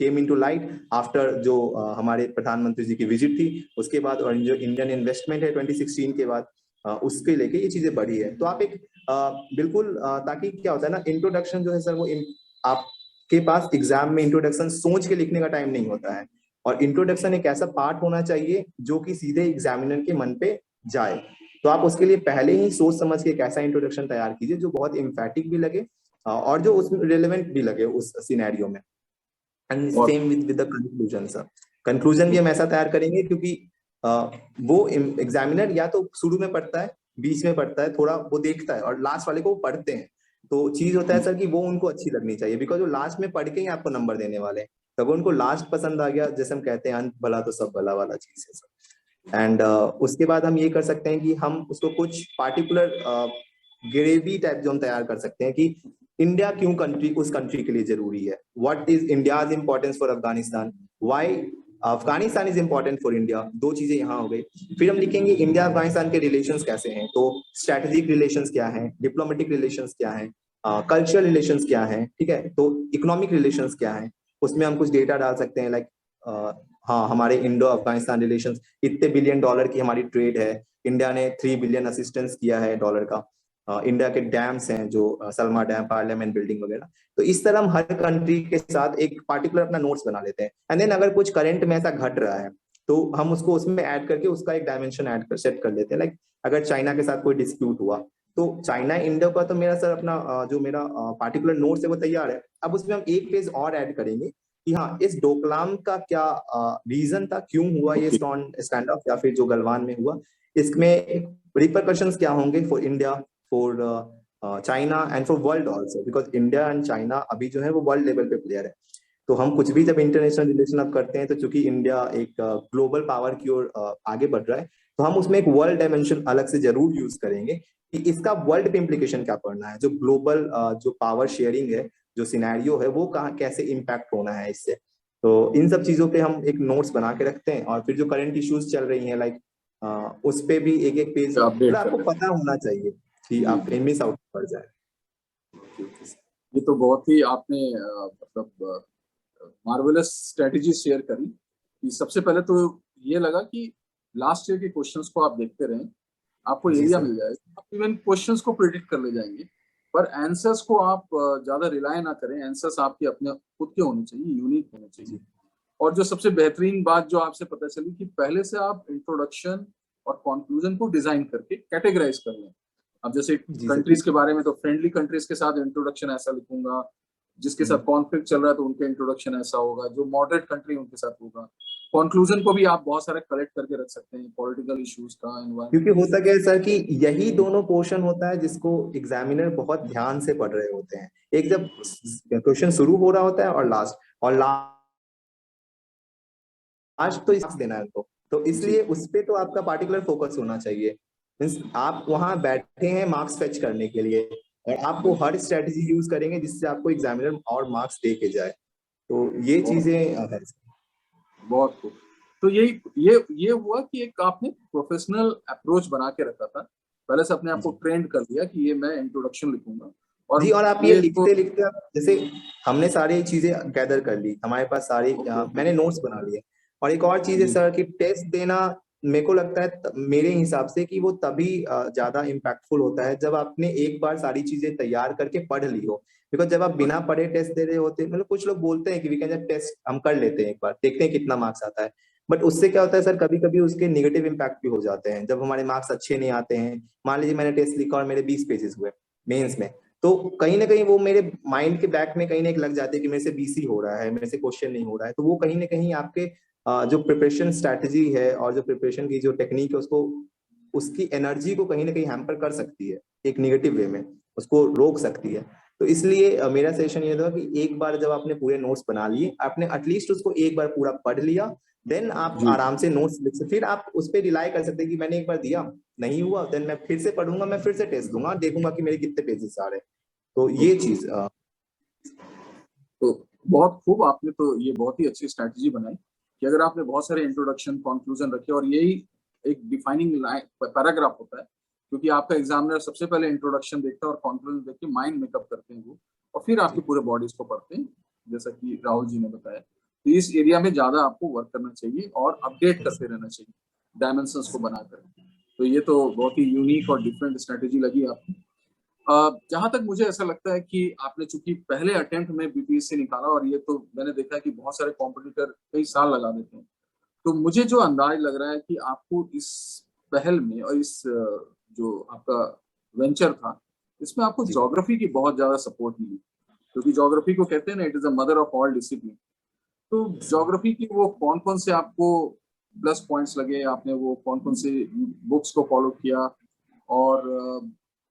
came into light after जो हमारे प्रधानमंत्री जी की visit थी उसके बाद, और जो Indian investment है 2016 के बाद, उसके लेके ये चीजें बढ़ी है। तो आप एक बिल्कुल ताकि क्या होता है ना, इंट्रोडक्शन जो है सर वो आपके पास एग्जाम में इंट्रोडक्शन सोच के लिखने का टाइम नहीं होता है, और इंट्रोडक्शन एक ऐसा पार्ट होना चाहिए जो कि सीधे एग्जामिनर के मन पे जाए। तो आप उसके लिए पहले ही सोच समझ के एक ऐसा इंट्रोडक्शन तैयार कीजिए जो बहुत इम्फैटिक भी लगे और जो उसमें रिलेवेंट भी लगे उस सिनेरियो में। And same with the conclusion sir, conclusion भी हम ऐसा तैयार करेंगे क्योंकि वो एग्जामिनर या तो शुरू में पढ़ता है, बीच में पढ़ता है, थोड़ा वो देखता है, और लास्ट वाले को वो पढ़ते हैं। तो चीज होता है सर कि वो उनको अच्छी लगनी चाहिए, बिकॉज वो लास्ट में पढ़ के ही आपको नंबर देने वाले हैं। तब उनको लास्ट पसंद आ गया, जैसे हम कहते हैं अंत भला तो सब भला वाला चीज है सर। एंड उसके बाद हम ये कर सकते हैं कि हम उसको कुछ पार्टिकुलर ग्रेवी टाइप जो हम तैयार कर सकते हैं कि इंडिया क्यों कंट्री उस कंट्री के लिए जरूरी है, what is India's importance for Afghanistan, why Afghanistan is important for India. 2 चीजें यहाँ हो गई। फिर हम लिखेंगे इंडिया अफगानिस्तान के रिलेशंस कैसे हैं, तो स्ट्रेटेजिक रिलेशंस क्या हैं, डिप्लोमेटिक रिलेशंस क्या हैं, कल्चरल रिलेशंस क्या हैं, ठीक है, तो इकोनॉमिक रिलेशंस क्या हैं, उसमें हम कुछ डेटा डाल सकते हैं। लाइक हाँ, हमारे इंडो अफगानिस्तान रिलेशंस, इतने बिलियन डॉलर की हमारी ट्रेड है, इंडिया ने 3 बिलियन असिस्टेंस किया है डॉलर का, इंडिया के डैम्स हैं जो सलमा डैम, पार्लियामेंट बिल्डिंग वगैरह। तो इस तरह हम हर कंट्री के साथ एक पार्टिकुलर अपना नोट्स बना लेते हैं। एंड देन अगर कुछ करंट में ऐसा घट रहा है तो हम उसको उसमें ऐड करके उसका एक डायमेंशन ऐड कर सेट कर लेते हैं। लाइक अगर चाइना के साथ कोई डिस्प्यूट हुआ तो चाइना इंडिया का तो मेरा सर अपना जो मेरा पार्टिकुलर नोट्स है वो तैयार है। अब उसमें हम एक पेज और ऐड करेंगे कि हाँ, इस डोकलाम का क्या रीजन था, क्यों हुआ ये स्टैंड ऑफ, या फिर जो गलवान में हुआ, इसमें रिपरकशंस क्या होंगे for India, for China and for world also, because India and China अभी जो है वो वर्ल्ड लेवल पे प्लेयर है। तो हम कुछ भी जब इंटरनेशनल रिलेशन अब करते हैं तो चूंकि इंडिया एक ग्लोबल पावर की ओर आगे बढ़ रहा है, तो हम उसमें एक वर्ल्ड डायमेंशन अलग से जरूर यूज करेंगे कि इसका वर्ल्ड पे इम्प्लीकेशन क्या पड़ना है, जो ग्लोबल जो पावर शेयरिंग है, जो सिनेरियो है, वो कहाँ कैसे इम्पैक्ट होना है इससे। तो इन सब चीजों पे हम एक नोट्स बना के रखते हैं, और फिर जो करंट इश्यूज चल रही हैं लाइक उस पे भी एक एक पेज
अपडेट
मतलब
कर
आपको
लेते
पता होना चाहिए कि
हैं।
आप मिस आउट पड़ जाए।
ये तो बहुत ही आपने मतलब मार्वेलस स्ट्रेटेजी शेयर करी कि सबसे पहले तो ये लगा कि लास्ट ईयर के क्वेश्चंस को आप देखते रहें, आपको
जी
एरिया
सर।
मिल जाएगा, आप इवन क्वेश्चंस को प्रिडिक्ट कर ले जाएंगे। पर आंसर्स को आप ज्यादा रिलाय ना करें, आंसर्स आपके अपने खुद के होने चाहिए, यूनिक होने चाहिए।
जी
और जो सबसे बेहतरीन बात जो आपसे पता चली कि पहले से आप इंट्रोडक्शन और कंक्लूजन को डिजाइन करके कैटेगराइज कर लें। अब जैसे
जी सर।
कंट्रीज के बारे में तो फ्रेंडली कंट्रीज के साथ इंट्रोडक्शन ऐसा लिखूंगा, जिसके साथ कॉन्फ्लिक्ट चल रहा है तो उनके इंट्रोडक्शन ऐसा होगा, जो मॉडरेट कंट्री उनके साथ होगा। कंक्लूजन को भी आप बहुत सारे कलेक्ट करके रख सकते हैं, पॉलिटिकल इश्यूज का,
क्योंकि
एनवायरमेंटल
होता
इश्यूज।
क्या है सर कि यही दोनों पोर्शन होता है जिसको एग्जामिनर बहुत ध्यान से पढ़ रहे होते हैं। एक जब क्वेश्चन शुरू हो रहा होता है और लास्ट तो मार्क्स देना है उनको, तो
जी
इसलिए उस पे तो आपका पार्टिकुलर फोकस होना चाहिए। मीन्स आप वहां बैठे हैं मार्क्स फेच करने के लिए, और आपको
बिल्कुल।
हर स्ट्रेटेजी यूज करेंगे जिससे आपको एग्जामिनर और मार्क्स दे के जाए। तो ये
बहुत
चीजें है।
बहुत खूब। तो ये हुआ कि एक आपने प्रोफेशनल अप्रोच बना के रखा था, पहले से अपने आप को
जी
ट्रेंड कर लिया कि ये मैं इंट्रोडक्शन लिखूंगा। और
जी। और आप ये
ये तो
लिखते लिखते आप जैसे हमने सारी चीजें गैदर कर ली, हमारे पास सारी
ओके ओके।
मैंने नोट्स बना लिए। और एक और चीज है
जी
सर कि टेस्ट देना मेरे को लगता है मेरे हिसाब से कि वो तभी ज्यादा इम्पैक्टफुल होता है जब आपने एक बार सारी चीजें तैयार करके पढ़ ली हो। बिकॉज जब आप बिना पढ़े टेस्ट दे रहे होते, मतलब कुछ लोग बोलते हैं कि वी कैन टेस्ट हम कर लेते हैं एक बार, देखते हैं कितना मार्क्स आता है। बट उससे क्या होता है सर, कभी कभी उसके निगेटिव इम्पैक्ट भी हो जाते हैं जब हमारे मार्क्स अच्छे नहीं आते हैं। मान लीजिए मैंने टेस्ट लिखा और मेरे 20 पेजेस हुए मेंस में, तो कहीं ना कहीं वो मेरे माइंड के बैक में कहीं ना एक लग जाती है कि मेरे से बीसी हो रहा है, मेरे से क्वेश्चन नहीं हो रहा है। तो वो कहीं ना कहीं आपके जो प्रिपरेशन स्ट्रैटेजी है और जो प्रिपरेशन की जो टेक्निक है उसको, उसकी एनर्जी को कहीं ना कहीं हैम्पर कर सकती है, एक निगेटिव वे में उसको रोक सकती है। तो इसलिए मेरा सजेशन ये था कि एक बार जब आपने पूरे नोट्स बना लिए, आपने एटलीस्ट उसको एक बार पूरा पढ़ लिया, देन आप
जी।
आराम से नोट्स लिख सकते, फिर आप उस पर रिलाई कर सकते हैं कि मैंने एक बार दिया नहीं हुआ, देन मैं फिर से पढ़ूंगा, मैं फिर से टेस्ट दूंगा, देखूंगा कि मेरे कितने पेजेस आ रहे हैं। तो ये
ओके।
चीज
तो बहुत खूब, आपने तो ये बहुत ही अच्छी स्ट्रैटेजी बनाई कि अगर आपने बहुत सारे इंट्रोडक्शन कंक्लूजन रखे और यही एक डिफाइनिंग लाइन पैराग्राफ होता है, क्योंकि आपका एग्जामिनर सबसे पहले इंट्रोडक्शन देखता है और कंक्लूजन देख के माइंड मेकअप करते हैं वो, और फिर आपके
जी
पूरे बॉडीज को पढ़ते हैं, जैसा कि राहुल जी ने बताया। तो इस एरिया में ज्यादा आपको वर्क करना चाहिए और अपडेट करते रहना चाहिए डायमेंशंस को बनाकर। तो ये तो बहुत ही यूनिक और डिफरेंट स्ट्रेटेजी लगी आपको। जहां तक मुझे ऐसा लगता है कि आपने चूंकि पहले अटेम्प्ट में बीपीएससी निकाला, और ये तो मैंने देखा है कि बहुत सारे कॉम्पिटिटर कई साल लगा देते हैं, तो मुझे जो अंदाज लग रहा है कि आपको इस पहल में और इस जो आपका वेंचर था, इसमें आपको
जी
ज्योग्राफी की बहुत ज्यादा सपोर्ट मिली, क्योंकि ज्योग्राफी को कहते हैं ना, it is a mother of all discipline. तो ज्योग्राफी की वो कौन कौन से आपको प्लस पॉइंट्स लगे, आपने वो कौन कौन से बुक्स को फॉलो किया, और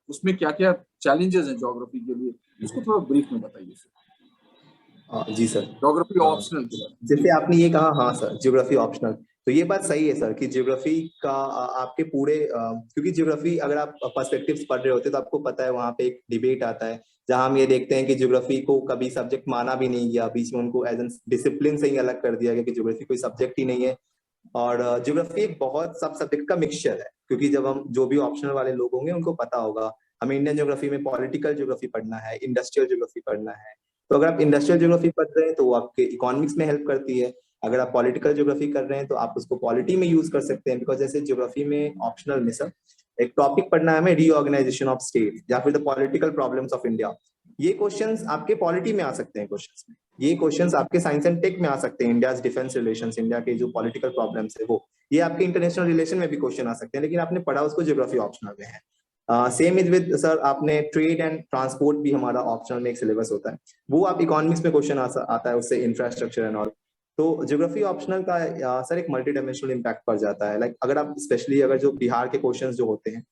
उसमें क्या क्या चैलेंजेस हैं ज्योग्राफी के लिए, उसको थोड़ा ब्रीफ में बताइए सर।
जी सर।
ज्योग्राफी
अ,
ऑप्शनल के बारे में जी।
जैसे आपने ये कहा, हाँ सर ज्योग्राफी ऑप्शनल, तो ये बात सही है सर कि ज्योग्राफी का आपके पूरे क्योंकि ज्योग्राफी अगर आप पर्सपेक्टिव्स पढ़ रहे होते तो आपको पता है वहाँ पे एक डिबेट आता है जहां हम ये देखते हैं कि ज्योग्राफी को कभी सब्जेक्ट माना भी नहीं गया, बीच में उनको एज एन डिसिप्लिन से ही अलग कर दिया गया कि ज्योग्राफी कोई सब्जेक्ट ही नहीं है। और ज्योग्राफी एक बहुत सब सब्जेक्ट का मिक्सचर है, क्योंकि जब हम जो भी ऑप्शनल वाले लोग होंगे उनको पता होगा हमें इंडियन ज्योग्राफी में पॉलिटिकल ज्योग्राफी पढ़ना है, इंडस्ट्रियल ज्योग्राफी पढ़ना है। तो अगर आप इंडस्ट्रियल ज्योग्राफी पढ़ रहे हैं तो वो आपके इकोनॉमिक्स में हेल्प करती है। अगर आप पॉलिटिकल ज्योग्राफी कर रहे हैं तो आप उसको पॉलिटी में यूज कर सकते हैं, बिकॉज जैसे ज्योग्राफी में ऑप्शनल में सर एक टॉपिक पढ़ना है हमें रीऑर्गेनाइजेशन ऑफ स्टेट या फिर the political problems of India. ये क्वेश्चंस आपके पॉलिटी में आ सकते हैं, क्वेश्चंस में ये क्वेश्चंस आपके साइंस एंड टेक में आ सकते हैं, इंडिया डिफेंस रिलेशंस, इंडिया के जो पॉलिटिकल प्रॉब्लम्स है वो, ये आपके इंटरनेशनल रिलेशन में भी क्वेश्चन आ सकते हैं, लेकिन आपने पढ़ा उसको ज्योग्राफी ऑप्शनल में है। सेम इज विद सर, आपने ट्रेड एंड ट्रांसपोर्ट भी हमारा ऑप्शनल में एक सिलेबस होता है, वो आप इकोनॉमिक्स में क्वेश्चन आता है उससे, इंफ्रास्ट्रक्चर एंड ऑल। तो ज्योग्राफी ऑप्शनल का सर एक मल्टी डायमेंशनल इम्पैक्ट पड़ जाता है। लाइक अगर आप स्पेशली अगर जो बिहार के क्वेश्चन जो होते हैं,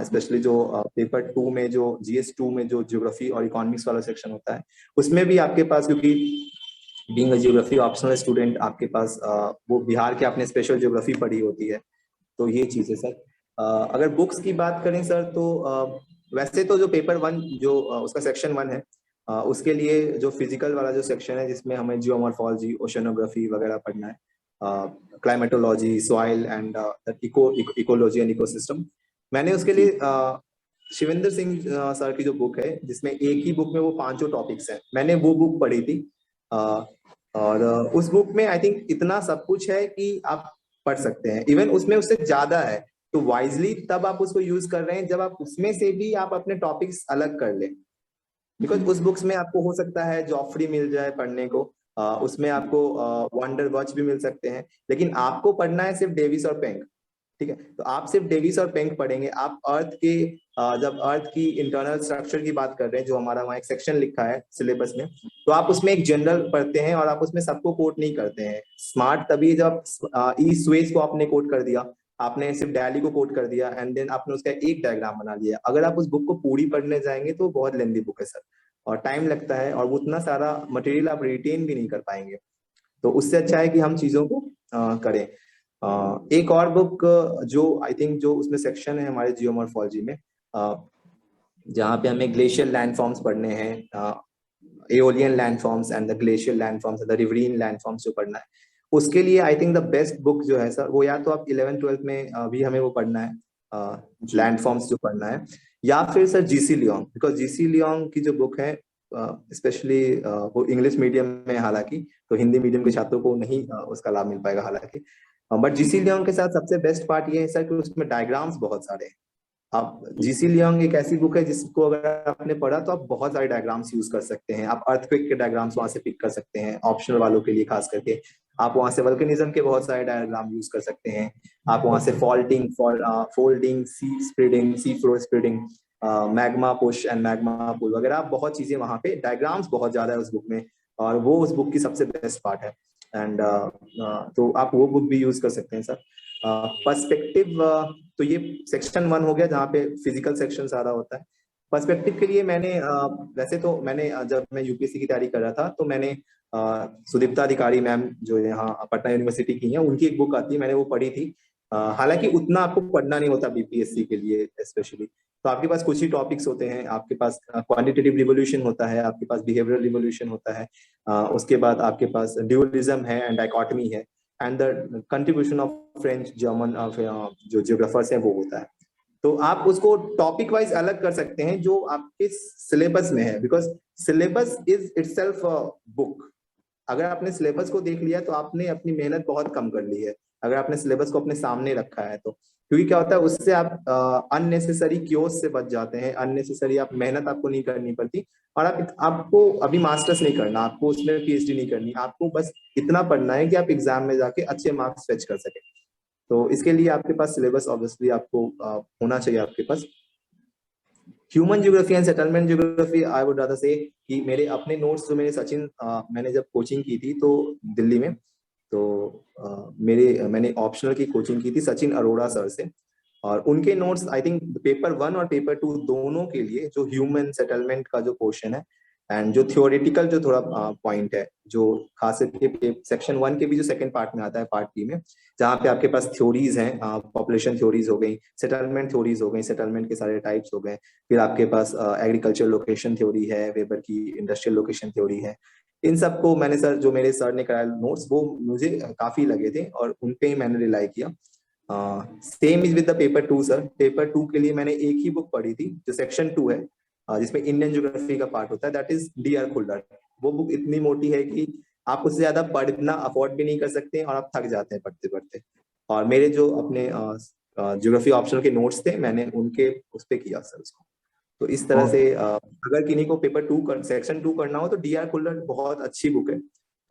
स्पेशली जो पेपर 2 में जो GS2 में जो ज्योग्राफी और इकोनॉमिक्स वाला सेक्शन होता है, उसमें भी आपके पास, क्योंकि being a geography optional student आपके पास वो बिहार के आपने स्पेशल ज्योग्राफी पढ़ी होती है, तो ये चीज है सर। अगर बुक्स की बात करें सर तो वैसे तो जो पेपर 1 जो उसका सेक्शन 1 है, उसके लिए जो फिजिकल वाला जो सेक्शन है जिसमें हमें जियोमॉर्फोलॉजी, ओशनोग्राफी वगैरह पढ़ना है, climatology, soil and ecology and ecosystem, मैंने उसके लिए शिवेंद्र सिंह सर की जो बुक है जिसमें एक ही बुक में वो 5 टॉपिक्स हैं, मैंने वो बुक पढ़ी थी। और उस बुक में आई थिंक इतना सब कुछ है कि आप पढ़ सकते हैं, इवन उसमें उससे ज्यादा है। तो वाइजली तब आप उसको यूज कर रहे हैं जब आप उसमें से भी आप अपने टॉपिक्स अलग कर लें, बिकॉज उस बुक्स में आपको हो सकता है जॉफ्री मिल जाए पढ़ने को, उसमें आपको वंडर वॉच भी मिल सकते हैं, लेकिन आपको पढ़ना है सिर्फ डेविस और पेंक। ठीक है, तो आप सिर्फ डेविस और पेंक पढ़ेंगे। आप अर्थ के जब अर्थ की इंटरनल स्ट्रक्चर की बात कर रहे हैं, जो हमारा वहाँ एक सेक्शन लिखा है सिलेबस में, तो आप उसमें एक जनरल पढ़ते हैं और आप उसमें सबको कोट नहीं करते हैं। स्मार्ट तभी जब ईस्ट वेस्ट को आपने कोट कर दिया, आपने सिर्फ दिल्ली को कोट कर दिया एंड देन आपने उसका एक डायग्राम बना लिया। अगर आप उस बुक को पूरी पढ़ने जाएंगे तो बहुत लेंदी बुक है सर, और टाइम लगता है, और उतना सारा मटेरियल आप रिटेन भी नहीं कर पाएंगे। तो उससे अच्छा है कि हम चीजों को करें। एक और बुक जो आई थिंक जो उसमें सेक्शन है हमारे जियोमॉर्फोलॉजी में, जहाँ पे हमें ग्लेशियल लैंडफॉर्म्स पढ़ने हैं, aeolian landforms and the glacial landforms, the riverine landforms जो पढ़ना है, उसके लिए I think the best book जो है सर, वो या तो आप 11th-12th में भी हमें वो पढ़ना है, लैंडफॉर्म्स जो पढ़ना है, या फिर sir GC Leong, because GC Leong की जो बुक है स्पेशली वो इंग्लिश मीडियम में, हालांकि तो हिंदी मीडियम के छात्रों को नहीं उसका लाभ मिल पाएगा हालांकि, बट जीसी लियोंग के साथ सबसे बेस्ट पार्ट ये है सर कि उसमें डायग्राम्स बहुत सारे हैं। आप जीसी लियोंग एक ऐसी बुक है जिसको अगर आपने पढ़ा तो आप बहुत सारे डायग्राम्स यूज कर सकते हैं। आप अर्थक्वेक के डायग्राम्स वहां से पिक कर सकते हैं, ऑप्शनल वालों के लिए खास करके। आप वहां से वल्केनिज्म के बहुत सारे डायग्राम यूज कर सकते हैं। आप वहां से faulting, folding, sea spreading, sea floor spreading, magma push and magma pull वगैरह, बहुत चीजें वहां पे, डायग्राम्स बहुत ज्यादा है उस बुक में, और वो उस बुक की सबसे बेस्ट पार्ट है। एंड तो आप वो बुक भी यूज कर सकते हैं सर। पर्सपेक्टिव, तो ये सेक्शन 1 हो गया जहाँ पे फिजिकल सेक्शन सारा होता है। पर्सपेक्टिव के लिए मैंने वैसे तो मैंने जब मैं यूपीएससी की तैयारी कर रहा था तो मैंने सुदीप्ता अधिकारी मैम जो यहाँ पटना यूनिवर्सिटी की हैं, उनकी एक बुक आती है, मैंने वो पढ़ी थी। हालांकि उतना आपको पढ़ना नहीं होता बीपीएससी के लिए स्पेशली, तो आपके पास कुछ ही टॉपिक्स होते हैं। आपके पास क्वांटिटेटिव रिवोल्यूशन होता है, आपके पास बिहेवियरल रिवोल्यूशन होता है, उसके बाद आपके पास ड्यूअलिज्म है एंड डाइकोटमी है, and the contribution of French, German जो जियोग्राफर्स हैं वो होता है। तो आप उसको टॉपिक वाइज अलग कर सकते हैं जो आपके सिलेबस में है, because syllabus is itself book. अगर आपने सिलेबस को देख लिया तो आपने अपनी मेहनत बहुत कम कर ली है, अगर आपने सिलेबस को अपने सामने रखा है तो। क्योंकि क्या होता है, उससे आप अननेसेसरी क्योस से बच जाते हैं, अननेसेसरी आप मेहनत आपको नहीं करनी पड़ती। और आपको अभी मास्टर्स नहीं करना, आपको उसमें पीएचडी नहीं करनी, आपको बस इतना पढ़ना है कि आप एग्जाम में जाके अच्छे मार्क्स फेच कर सके। तो इसके लिए आपके पास सिलेबस ऑब्वियसली आपको होना चाहिए आपके पास। Human geography and settlement geography, I would rather say कि मेरे अपने नोट्स जो मेरे सचिन, मैंने जब कोचिंग की थी तो दिल्ली में, तो मैंने ऑप्शनल की कोचिंग की थी सचिन अरोड़ा सर से, और उनके नोट्स आई थिंक पेपर 1 और पेपर 2 दोनों के लिए जो ह्यूमन सेटलमेंट का जो पोर्शन है एंड जो थियोरेटिकल जो थोड़ा पॉइंट है, जो खास करके सेक्शन 1 के भी जो सेकंड पार्ट में आता है, पार्ट बी में, जहाँ पे आपके पास थ्योरीज हैं, पॉपुलेशन थ्योरीज हो गई, सेटलमेंट थ्योरीज हो गई, सेटलमेंट के सारे टाइप्स हो गए, फिर आपके पास एग्रीकल्चर लोकेशन थ्योरी है, वेबर की इंडस्ट्रियल लोकेशन थ्योरी है। इन सबको मैंने सर, जो मेरे सर ने कराया नोट्स, वो मुझे काफी लगे थे और उन पे ही मैंने रिलाई किया। Same is with the paper 2 sir. Paper 2 के लिए मैंने एक ही बुक पढ़ी थी जो सेक्शन 2 है, जिसमें इंडियन ज्योग्राफी का पार्ट होता है, दैट इज डी.आर. खुल्लर। वो बुक इतनी मोटी है कि आप उससे ज्यादा पढ़ना अफोर्ड भी नहीं कर सकते और आप थक जाते हैं पढ़ते पढ़ते। और मेरे जो अपने ज्योग्राफी ऑप्शनल के नोट्स थे, मैंने उनके उस पे किया सर उसको। तो इस तरह से अगर किन्हीं को पेपर 2 सेक्शन 2 करना हो तो डी.आर. खुल्लर बहुत अच्छी बुक है।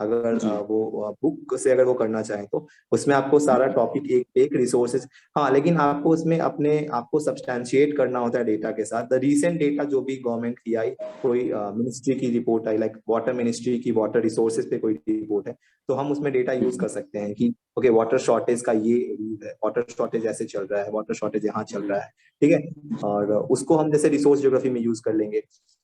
अगर वो बुक से अगर वो करना चाहें तो उसमें आपको सारा टॉपिक एक रिसोर्सेज, हाँ, लेकिन आपको उसमें अपने आपको सब्सटैंशिएट करना होता है डेटा के साथ। द रीसेंट डेटा जो भी गवर्नमेंट की आई, कोई मिनिस्ट्री की रिपोर्ट आई, लाइक वाटर मिनिस्ट्री की वाटर रिसोर्सेज पे कोई रिपोर्ट है, तो हम उसमें डेटा यूज कर सकते हैं कि ओके, वाटर शॉर्टेज का ये रीज है, वाटर शॉर्टेज ऐसे चल रहा है, वाटर शॉर्टेज यहाँ चल रहा है, ठीक है। और उसको हम जैसे रिसोर्स ज्योग्राफी में यूज कर लेंगे।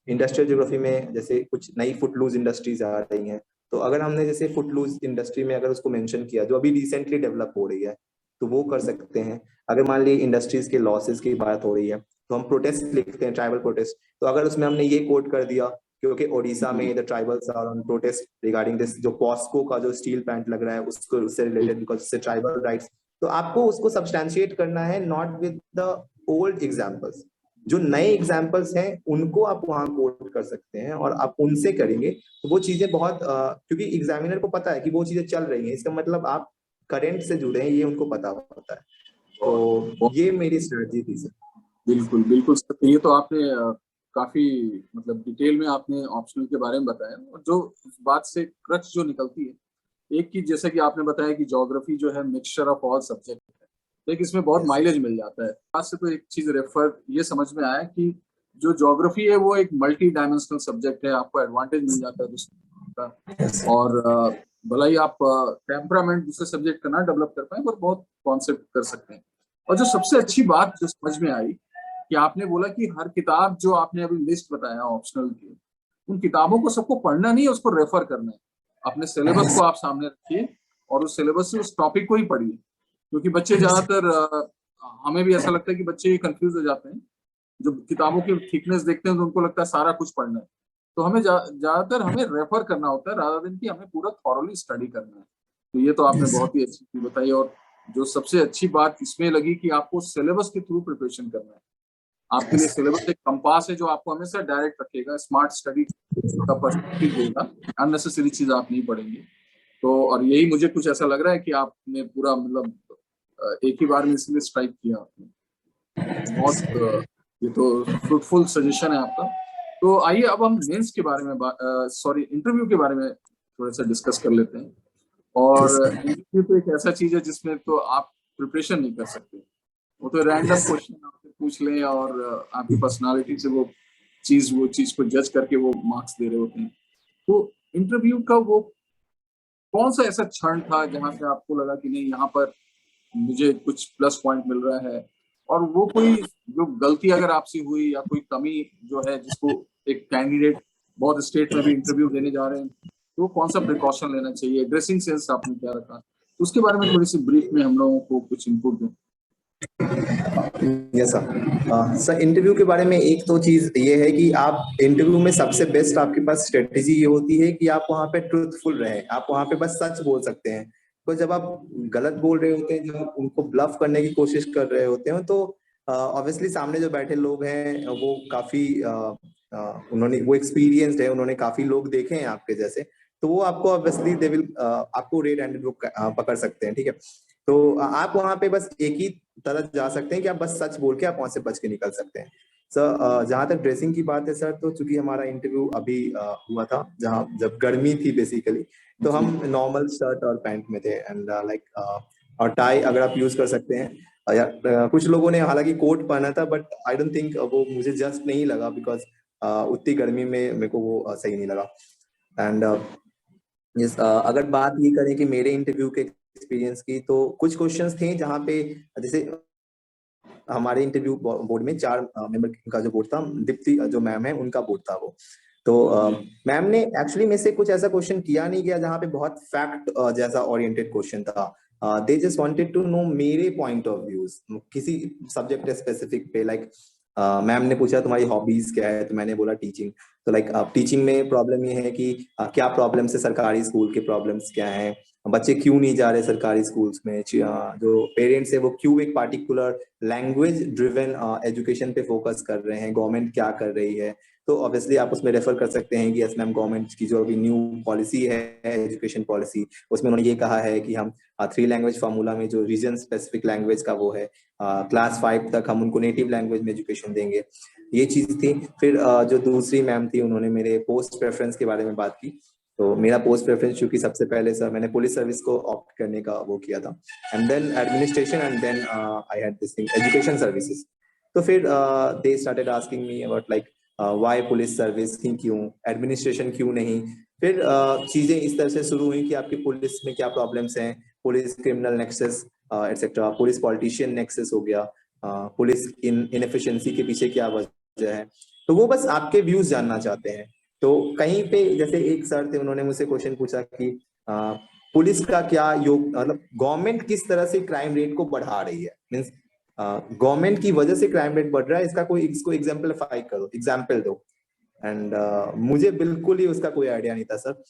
इंडस्ट्रियल ज्योग्राफी में जैसे कुछ नई फुटलूज इंडस्ट्रीज आ रही हैं, तो अगर हमने जैसे फुटलूज इंडस्ट्री में अगर उसको मेंशन किया, जो अभी रिसेंटली डेवलप हो रही है, तो वो कर सकते हैं। अगर मान ली इंडस्ट्रीज के लॉसेस की बात हो रही है तो हम प्रोटेस्ट लिखते हैं, ट्राइबल प्रोटेस्ट, तो अगर उसमें हमने ये कोट कर दिया क्योंकि ओडिशा में the tribals are on protest regarding this, जो पॉस्को का जो स्टील प्लांट लग रहा है उसको, उससे रिलेटेड, बिकॉज उससे ट्राइबल राइट्स, तो आपको उसको सब्सटैंशिएट करना है not with the old examples, जो नए एग्जांपल्स हैं उनको आप वहां कोट कर सकते हैं और आप उनसे करेंगे तो वो चीजें बहुत क्योंकि एग्जामिनर को पता है कि वो चीजें चल रही हैं, इसका मतलब आप करंट से जुड़े हैं, ये उनको पता होता है। तो ये मेरी स्ट्रेटजी थी सर।
बिल्कुल बिल्कुल सर, ये तो आपने काफी मतलब डिटेल में आपने ऑप्शनल के बारे में बताया, और जो इस बात से क्रक्स जो निकलती है, एक की जैसे कि आपने बताया कि ज्योग्राफी जो है मिक्सचर ऑफ ऑल सब्जेक्ट है, लेकिन इसमें बहुत
यस
माइलेज मिल जाता है। आज से तो एक चीज रेफर ये समझ में आया कि जो ज्योग्राफी है वो एक मल्टी डायमेंशनल सब्जेक्ट है, आपको एडवांटेज मिल जाता है दूसरे का।
यस
और भला ही आप टेम्परामेंट दूसरे सब्जेक्ट का ना डेवलप कर पाए, पर बहुत कॉन्सेप्ट कर सकते हैं। और जो सबसे अच्छी बात जो समझ में आई कि आपने बोला कि हर किताब जो आपने अभी लिस्ट बताया ऑप्शनल की, उन किताबों को सबको पढ़ना नहीं है, उसको रेफर करना है। अपने सिलेबस को आप सामने रखिए और उस सिलेबस से उस टॉपिक को ही पढ़िए, क्योंकि बच्चे ज्यादातर हमें भी ऐसा लगता है कि बच्चे कंफ्यूज हो जाते हैं जब किताबों की थिकनेस देखते हैं, तो उनको लगता है सारा कुछ पढ़ना है। तो हमें ज्यादातर हमें रेफर करना होता है रादर देन कि हमें पूरा थॉरली स्टडी करना है। तो ये तो आपने बहुत ही अच्छी चीज बताई, और जो सबसे अच्छी बात इसमें लगी कि आपको सिलेबस के थ्रू प्रिपरेशन करना है। आपके लिए सिलेबस एक कंपास है जो आपको हमेशा डायरेक्ट रखेगा, स्मार्ट स्टडी का पर्सपेक्टिव देगा, अननेसेसरी चीज आप नहीं पढ़ेंगे। तो और यही मुझे कुछ ऐसा लग रहा है कि आपने पूरा मतलब एक ही बार में इसलिए स्ट्राइक किया आपने। बहुत ये तो फ्रूटफुल सजेशन है आपका। तो आइए अब हम मेंस के बारे में सॉरी इंटरव्यू के बारे में थोड़ा सा डिस्कस कर लेते हैं। और इंटरव्यू तो एक ऐसा चीज है जिसमें तो आप प्रिपरेशन नहीं कर सकते, वो तो रैंडम क्वेश्चन आपसे पूछ लें और आपकी पर्सनालिटी से वो चीज को जज करके वो मार्क्स दे रहे होते हैं। तो इंटरव्यू का वो कौन सा ऐसा क्षण था जहां से आपको लगा कि नहीं, यहाँ पर मुझे कुछ प्लस पॉइंट मिल रहा है, और वो कोई जो गलती अगर आपसे हुई या कोई कमी जो है जिसको एक कैंडिडेट बहुत स्टेट में भी इंटरव्यू देने जा रहे हैं, तो कौन सा प्रिकॉशन लेना चाहिए, ड्रेसिंग सेंस आपने क्या रखा, उसके बारे में थोड़ी सी ब्रीफ में हम लोगों को कुछ इनपुट दें।
Yes sir. सर इंटरव्यू के बारे में एक तो चीज ये है कि आप इंटरव्यू में सबसे बेस्ट आपके पास स्ट्रेटेजी ये होती है कि आप वहाँ पे ट्रूथफुल रहें, आप वहाँ पे बस सच बोल सकते हैं। तो जब आप गलत बोल रहे होते हैं, जब आप उनको ब्लफ करने की कोशिश कर रहे होते हैं, तो ऑब्वियसली सामने जो बैठे लोग हैं वो काफी उन्होंने वो एक्सपीरियंस्ड है, उन्होंने काफी लोग देखे हैं आपके जैसे, तो वो आपको ऑब्वियसली दे विल आपको रेड हैंडेड वो पकड़ सकते हैं, ठीक है। तो आप वहां पे बस एक ही तरह जा सकते हैं कि आप बस सच बोल के आप वहां से बच के निकल सकते हैं। सर जहां तक ड्रेसिंग की बात है सर, तो चूंकि हमारा इंटरव्यू अभी हुआ था जहां जब गर्मी थी बेसिकली, तो हम नॉर्मल शर्ट और पैंट में थे एंड लाइक और टाई अगर आप यूज कर सकते हैं। या कुछ लोगों ने हालांकि कोट पहना था, बट आई डोंट थिंक वो मुझे जस्ट नहीं लगा, बिकॉज उतनी गर्मी में मेरे को वो सही नहीं लगा। एंड अगर बात ये करें कि मेरे इंटरव्यू के एक्सपीरियंस की, तो कुछ क्वेश्चंस थे जहाँ पे जैसे हमारे इंटरव्यू बोर्ड में 4 मेंबर का जो बोर्ड था, दीप्ति जो मैम है उनका बोर्ड था वो। तो मैम ने एक्चुअली में से कुछ ऐसा क्वेश्चन किया नहीं गया जहाँ पे बहुत फैक्ट जैसा ओरिएंटेड क्वेश्चन था। They just wanted to know मेरे पॉइंट ऑफ व्यूज किसी सब्जेक्ट स्पेसिफिक पे। लाइक मैम ने पूछा तुम्हारी हॉबीज क्या है, तो मैंने बोला टीचिंग। तो लाइक टीचिंग में प्रॉब्लम ये है कि क्या प्रॉब्लम्स है, सरकारी स्कूल के प्रॉब्लम्स क्या है, बच्चे क्यों नहीं जा रहे सरकारी स्कूल्स में, जो पेरेंट्स है वो क्यों एक पार्टिकुलर लैंग्वेज ड्रिवन एजुकेशन पे फोकस कर रहे हैं, गवर्नमेंट क्या कर रही है। तो ऑब्वियसली आप उसमें रेफर कर सकते हैं कि यस मैम, गवर्नमेंट की जो अभी न्यू पॉलिसी है एजुकेशन पॉलिसी, उसमें उन्होंने ये कहा है कि हम 3 लैंग्वेज फार्मूला में जो रीजन स्पेसिफिक लैंग्वेज का वो है, क्लास 5 तक हम उनको नेटिव लैंग्वेज में एजुकेशन देंगे। ये चीज थी। फिर जो दूसरी मैम थी उन्होंने मेरे पोस्ट प्रेफरेंस के बारे में बात की। तो मेरा पोस्ट प्रेफरेंस चूंकि सबसे पहले सर मैंने पुलिस सर्विस को ऑप्ट करने का वो किया था, and then administration, and then I had this thing education services. तो फिर they started asking me about like why police service ही क्यों, एडमिनिस्ट्रेशन क्यों नहीं। फिर चीजें इस तरह से शुरू हुई कि आपकी पुलिस में क्या प्रॉब्लम्स हैं, police criminal nexus etcetera, police politician nexus हो गया, पुलिस इनएफिशिएंसी के पीछे क्या वजह है। तो वो बस आपके व्यूज जानना चाहते हैं। तो कहीं पे जैसे एक सर थे, उन्होंने मुझसे क्वेश्चन पूछा कि पुलिस का क्या योग, मतलब गवर्नमेंट किस तरह से क्राइम रेट को बढ़ा रही है, मीन्स गवर्नमेंट की वजह से क्राइम रेट बढ़ रहा है, इसका कोई इसको एग्जाम्पलीफाई करो, एग्जाम्पल दो। एंड मुझे बिल्कुल ही उसका कोई आइडिया नहीं था सर।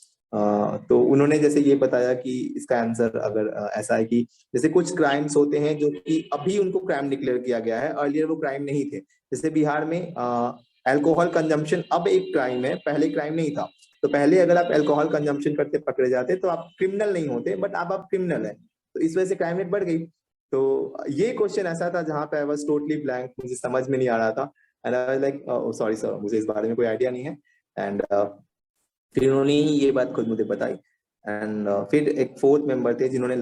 तो उन्होंने जैसे ये बताया कि इसका आंसर अगर ऐसा है कि जैसे कुछ क्राइम्स होते हैं जो कि अभी उनको क्राइम डिक्लेयर किया गया है, अर्लियर वो क्राइम नहीं थे। जैसे बिहार में अल्कोहल कंजम्पशन अब एक क्राइम है, पहले क्राइम नहीं था। तो पहले अगर आप अल्कोहल कंजम्पशन करते पकड़े जाते तो आप क्रिमिनल नहीं होते, बट अब आप क्रिमिनल है, तो इस वजह से क्राइम रेट बढ़ गई। तो ये क्वेश्चन ऐसा था जहां पे आई वाज टोटली ब्लैंक, मुझे समझ में नहीं आ रहा था। And I was like sorry sir, मुझे इस बारे में कोई आइडिया नहीं है। एंड फिर उन्होंने ही ये बात खुद मुझे बताई। एंड फिर एक फोर्थ मेंबर थे जिन्होंने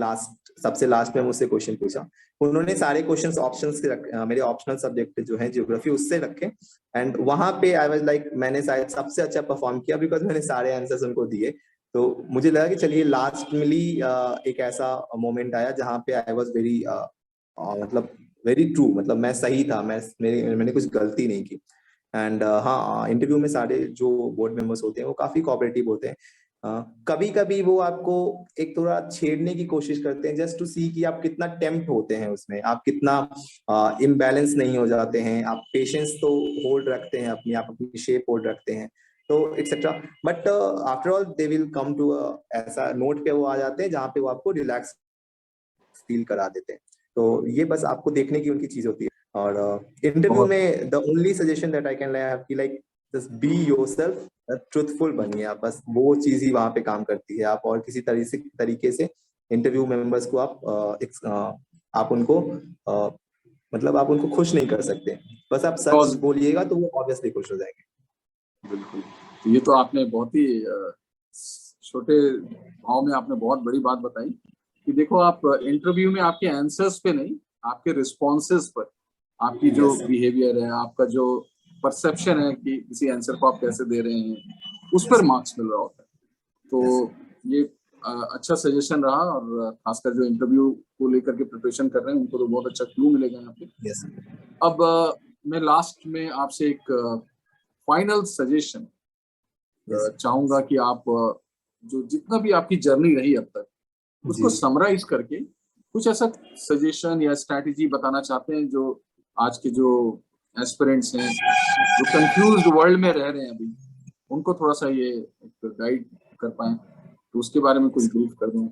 सबसे लास्ट में मुझसे क्वेश्चन पूछा। उन्होंने सारे क्वेश्चंस ऑप्शंस के मेरे ऑप्शनल सब्जेक्ट जो है ज्योग्राफी उससे रखे। एंड वहां पे आई वाज लाइक मैंने शायद सबसे अच्छा परफॉर्म किया बिकॉज मैंने सारे आंसर्स उनको दिए। तो मुझे लगा कि चलिए लास्ट में ही एक ऐसा मोमेंट आया जहाँ पे आई वाज वेरी मतलब वेरी ट्रू, मतलब मैं सही था, मैंने कुछ गलती नहीं की। एंड हाँ, इंटरव्यू में सारे जो बोर्ड मेंबर्स होते हैं वो काफी कोऑपरेटिव होते हैं। कभी कभी वो आपको एक थोड़ा छेड़ने की कोशिश करते हैं जस्ट टू सी कि आप कितना टेम्प्ट होते हैं उसमें, आप कितना इम्बैलेंस नहीं हो जाते हैं, आप पेशेंस तो होल्ड रखते हैं अपनी, आप अपनी शेप होल्ड रखते हैं, तो etcetera. But after all they will come to ऐसा नोट पे वो आ जाते हैं जहाँ पे वो आपको रिलैक्स फील करा देते हैं। तो ये बस आपको देखने की उनकी चीज होती है। और इंटरव्यू
बहुत
में the only suggestion that I can have कि like just be yourself, truthful बनिए आप, बस वो चीज ही वहां पे काम करती है। आप और किसी तरीके से इंटरव्यू मेंबर्स को आप उनको मतलब आप उनको खुश नहीं कर सकते। बस आप सच
बहुत
बोलिएगा तो वो ऑब्वियसली खुश हो जाएंगे।
बिल्कुल। तो ये तो आपने बहुत ही छोटे भाव में आपने बहुत बड़ी बात बताई कि देखो आप इंटरव्यू में आपके आंसर्स पे नहीं, आपके रिस्पॉन्सेस पर, आपकी जो
यस
बिहेवियर है, आपका जो परसेप्शन है कि किसी आंसर को आप कैसे दे रहे हैं, उस पर मार्क्स मिल रहा होता है।
यस
तो ये अच्छा सजेशन रहा, और खासकर जो इंटरव्यू को लेकर के प्रिपरेशन कर रहे हैं उनको तो बहुत अच्छा क्लू मिलेगा यहाँ पे।
यस
अब मैं लास्ट में आपसे एक फाइनल सजेशन
यस
चाहूंगा कि आप जो जितना भी आपकी जर्नी रही अब तक उसको
जी
समराइज करके कुछ ऐसा सजेशन या स्ट्रैटेजी बताना चाहते हैं जो आज के जो एस्पिरेंट्स हैं, जो कंफ्यूज्ड वर्ल्ड में रह रहे हैं अभी, उनको थोड़ा सा ये गाइड कर पाए, तो उसके बारे में कुछ ब्रीफ कर दूं।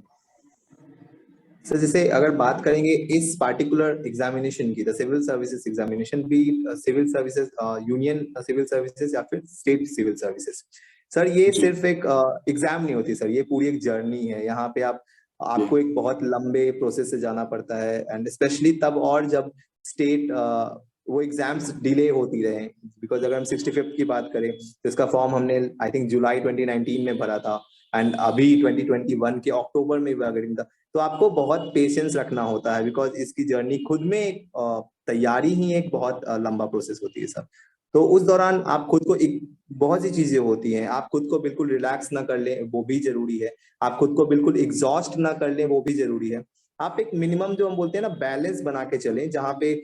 सर जैसे अगर बात करेंगे इस पार्टिकुलर एग्जामिनेशन की, the civil services examination, be civil services union civil services या फिर स्टेट सिविल सर्विसेज, सर ये
जी
सिर्फ एक एग्जाम नहीं होती सर, ये पूरी एक जर्नी है। यहाँ पे
जी
आपको एक बहुत लंबे प्रोसेस से जाना पड़ता है। एंड स्पेशली तब और जब स्टेट वो एग्जाम्स डिले होती रहे, बिकॉज अगर हम 65th की बात करें तो इसका फॉर्म हमने आई थिंक जुलाई 2019 में भरा था, एंड अभी 2021 के अक्टूबर में वगैरह था। तो आपको बहुत पेशेंस रखना होता है बिकॉज इसकी जर्नी खुद में एक तैयारी ही एक बहुत लंबा प्रोसेस होती है सर। तो उस दौरान आप खुद को एक बहुत सी चीजें होती हैं, आप खुद को बिल्कुल रिलैक्स ना कर लें वो भी जरूरी है, आप खुद को बिल्कुल एग्जॉस्ट ना कर लें वो भी जरूरी है। आप एक मिनिमम जो हम बोलते हैं ना बैलेंस बना के चलें, जहाँ पे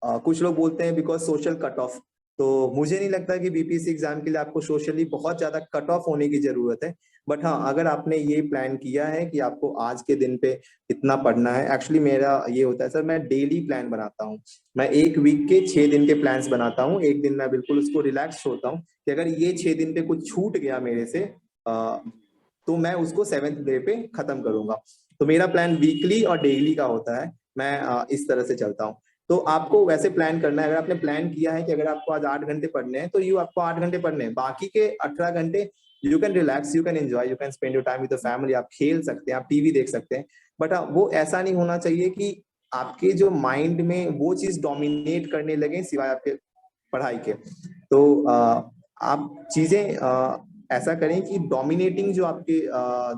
कुछ लोग बोलते हैं बिकॉज सोशल कट ऑफ, तो मुझे नहीं लगता कि बीपीएससी एग्जाम के लिए आपको सोशली बहुत ज्यादा कट ऑफ होने की जरूरत है। बट हाँ, अगर आपने ये प्लान किया है कि आपको आज के दिन पे इतना पढ़ना है, एक्चुअली मेरा ये होता है सर, मैं डेली प्लान बनाता हूँ। मैं एक वीक के 6 दिन के प्लान्स बनाता हूँ, एक दिन मैं बिल्कुल उसको रिलैक्स छोड़ता हूँ कि अगर ये 6 दिन पे कुछ छूट गया मेरे से तो मैं उसको 7th डे पे खत्म करूंगा। तो मेरा प्लान वीकली और डेली का होता है, मैं इस तरह से चलता हूँ। तो आपको वैसे प्लान करना है, अगर आपने प्लान किया है कि अगर आपको आज 8 घंटे पढ़ने हैं तो यू आपको 8 घंटे पढ़ने हैं, बाकी के 18 घंटे you can relax, you can enjoy, you can spend your time with the family, आप खेल सकते हैं, आप टीवी देख सकते हैं। बट वो ऐसा नहीं होना चाहिए कि आपके जो माइंड में वो चीज डोमिनेट करने लगे सिवाय आपके पढ़ाई के। तो आप चीजें ऐसा करें कि डोमिनेटिंग जो आपके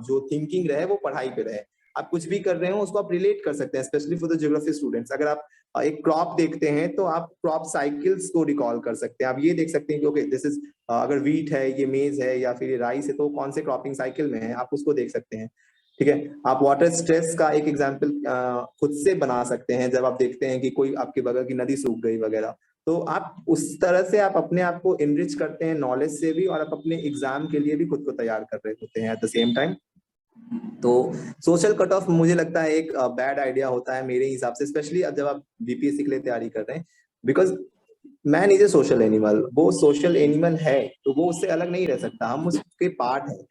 जो थिंकिंग रहे वो पढ़ाई पे रहे। आप कुछ भी कर रहे हो उसको आप रिलेट कर सकते हैं, specially for the geography students. अगर आप एक क्रॉप देखते हैं तो आप क्रॉप साइकिल्स को रिकॉल कर सकते हैं। आप ये देख सकते हैं कि ओके दिस इज, अगर वीट है, ये मेज है या फिर ये राइस है, तो कौन से क्रॉपिंग साइकिल में है, आप उसको देख सकते हैं। ठीक है, आप वाटर स्ट्रेस का एक एग्जाम्पल खुद से बना सकते हैं जब आप देखते हैं कि कोई आपके बगल की नदी सूख गई वगैरह। तो आप उस तरह से आप अपने आप को इनरिच करते हैं नॉलेज से भी, और आप अपने एग्जाम के लिए भी खुद को तैयार कर रहे होते हैं एट द सेम टाइम। तो सोशल कट ऑफ मुझे लगता है एक बैड आइडिया होता है मेरे हिसाब से, स्पेशली अब जब आप बीपीएससी के लिए तैयारी कर रहे हैं, because man is a social animal. वो सोशल एनिमल है तो वो उससे अलग नहीं रह सकता, हम उसके पार्ट हैं।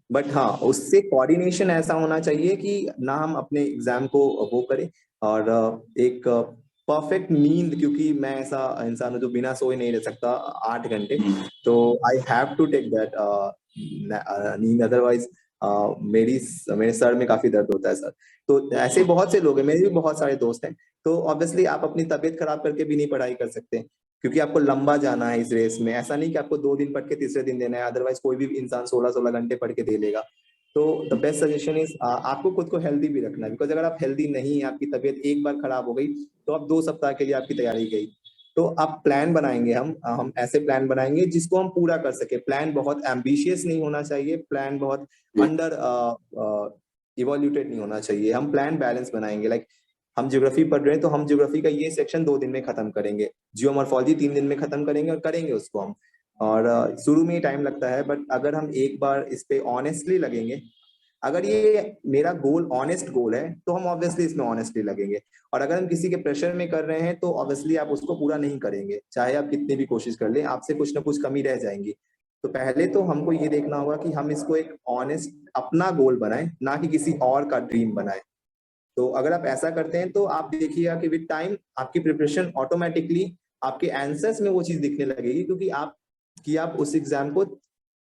बट हाँ, उससे कोऑर्डिनेशन ऐसा होना चाहिए कि ना हम अपने एग्जाम को वो करें, और एक परफेक्ट नींद, क्योंकि मैं ऐसा इंसान हूं जो बिना सोए नहीं रह सकता 8 घंटे। तो I have to take that नींद, अदरवाइज मेरी मेरे सर में काफी दर्द होता है सर। तो ऐसे बहुत से लोग हैं, मेरे भी बहुत सारे दोस्त हैं। तो ऑब्वियसली आप अपनी तबीयत खराब करके भी नहीं पढ़ाई कर सकते, क्योंकि आपको लंबा जाना है इस रेस में। ऐसा नहीं कि आपको 2 दिन पढ़ के तीसरे दिन देना है, अदरवाइज कोई भी इंसान 16-16 घंटे पढ़ के दे लेगा। तो द बेस्ट सजेशन इज आपको खुद को हेल्दी भी रखना है, बिकॉज अगर आप हेल्दी नहीं है, आपकी तबीयत एक बार खराब हो गई तो अब 2 सप्ताह के लिए आपकी तैयारी गई। तो आप प्लान बनाएंगे, हम ऐसे प्लान बनाएंगे जिसको हम पूरा कर सके। प्लान बहुत एम्बिशियस नहीं होना चाहिए, प्लान बहुत अंडर इवोल्यूटेड नहीं होना चाहिए। हम प्लान बैलेंस बनाएंगे, लाइक हम ज्योग्राफी पढ़ रहे हैं तो हम ज्योग्राफी का ये सेक्शन 2 दिन में खत्म करेंगे, जियोमॉर्फोलॉजी 3 दिन में खत्म करेंगे और करेंगे उसको हम। और शुरू में टाइम लगता है, बट अगर हम एक बार इस पे ऑनेस्टली लगेंगे, अगर ये मेरा गोल ऑनेस्ट गोल है तो हम ऑब्वियसली इसमें ऑनेस्टली लगेंगे। और अगर हम किसी के प्रेशर में कर रहे हैं तो ऑब्वियसली आप उसको पूरा नहीं करेंगे, चाहे आप कितनी भी कोशिश कर लें, आपसे कुछ ना कुछ कमी रह जाएंगी। तो पहले तो हमको ये देखना होगा कि हम इसको एक ऑनेस्ट अपना गोल बनाएं, ना कि किसी और का ड्रीम बनाएं। तो अगर आप ऐसा करते हैं तो आप देखिएगा कि विद टाइम आपकी प्रिपरेशन ऑटोमेटिकली आपके आंसर्स में वो चीज दिखने लगेगी, क्योंकि आप उस एग्जाम को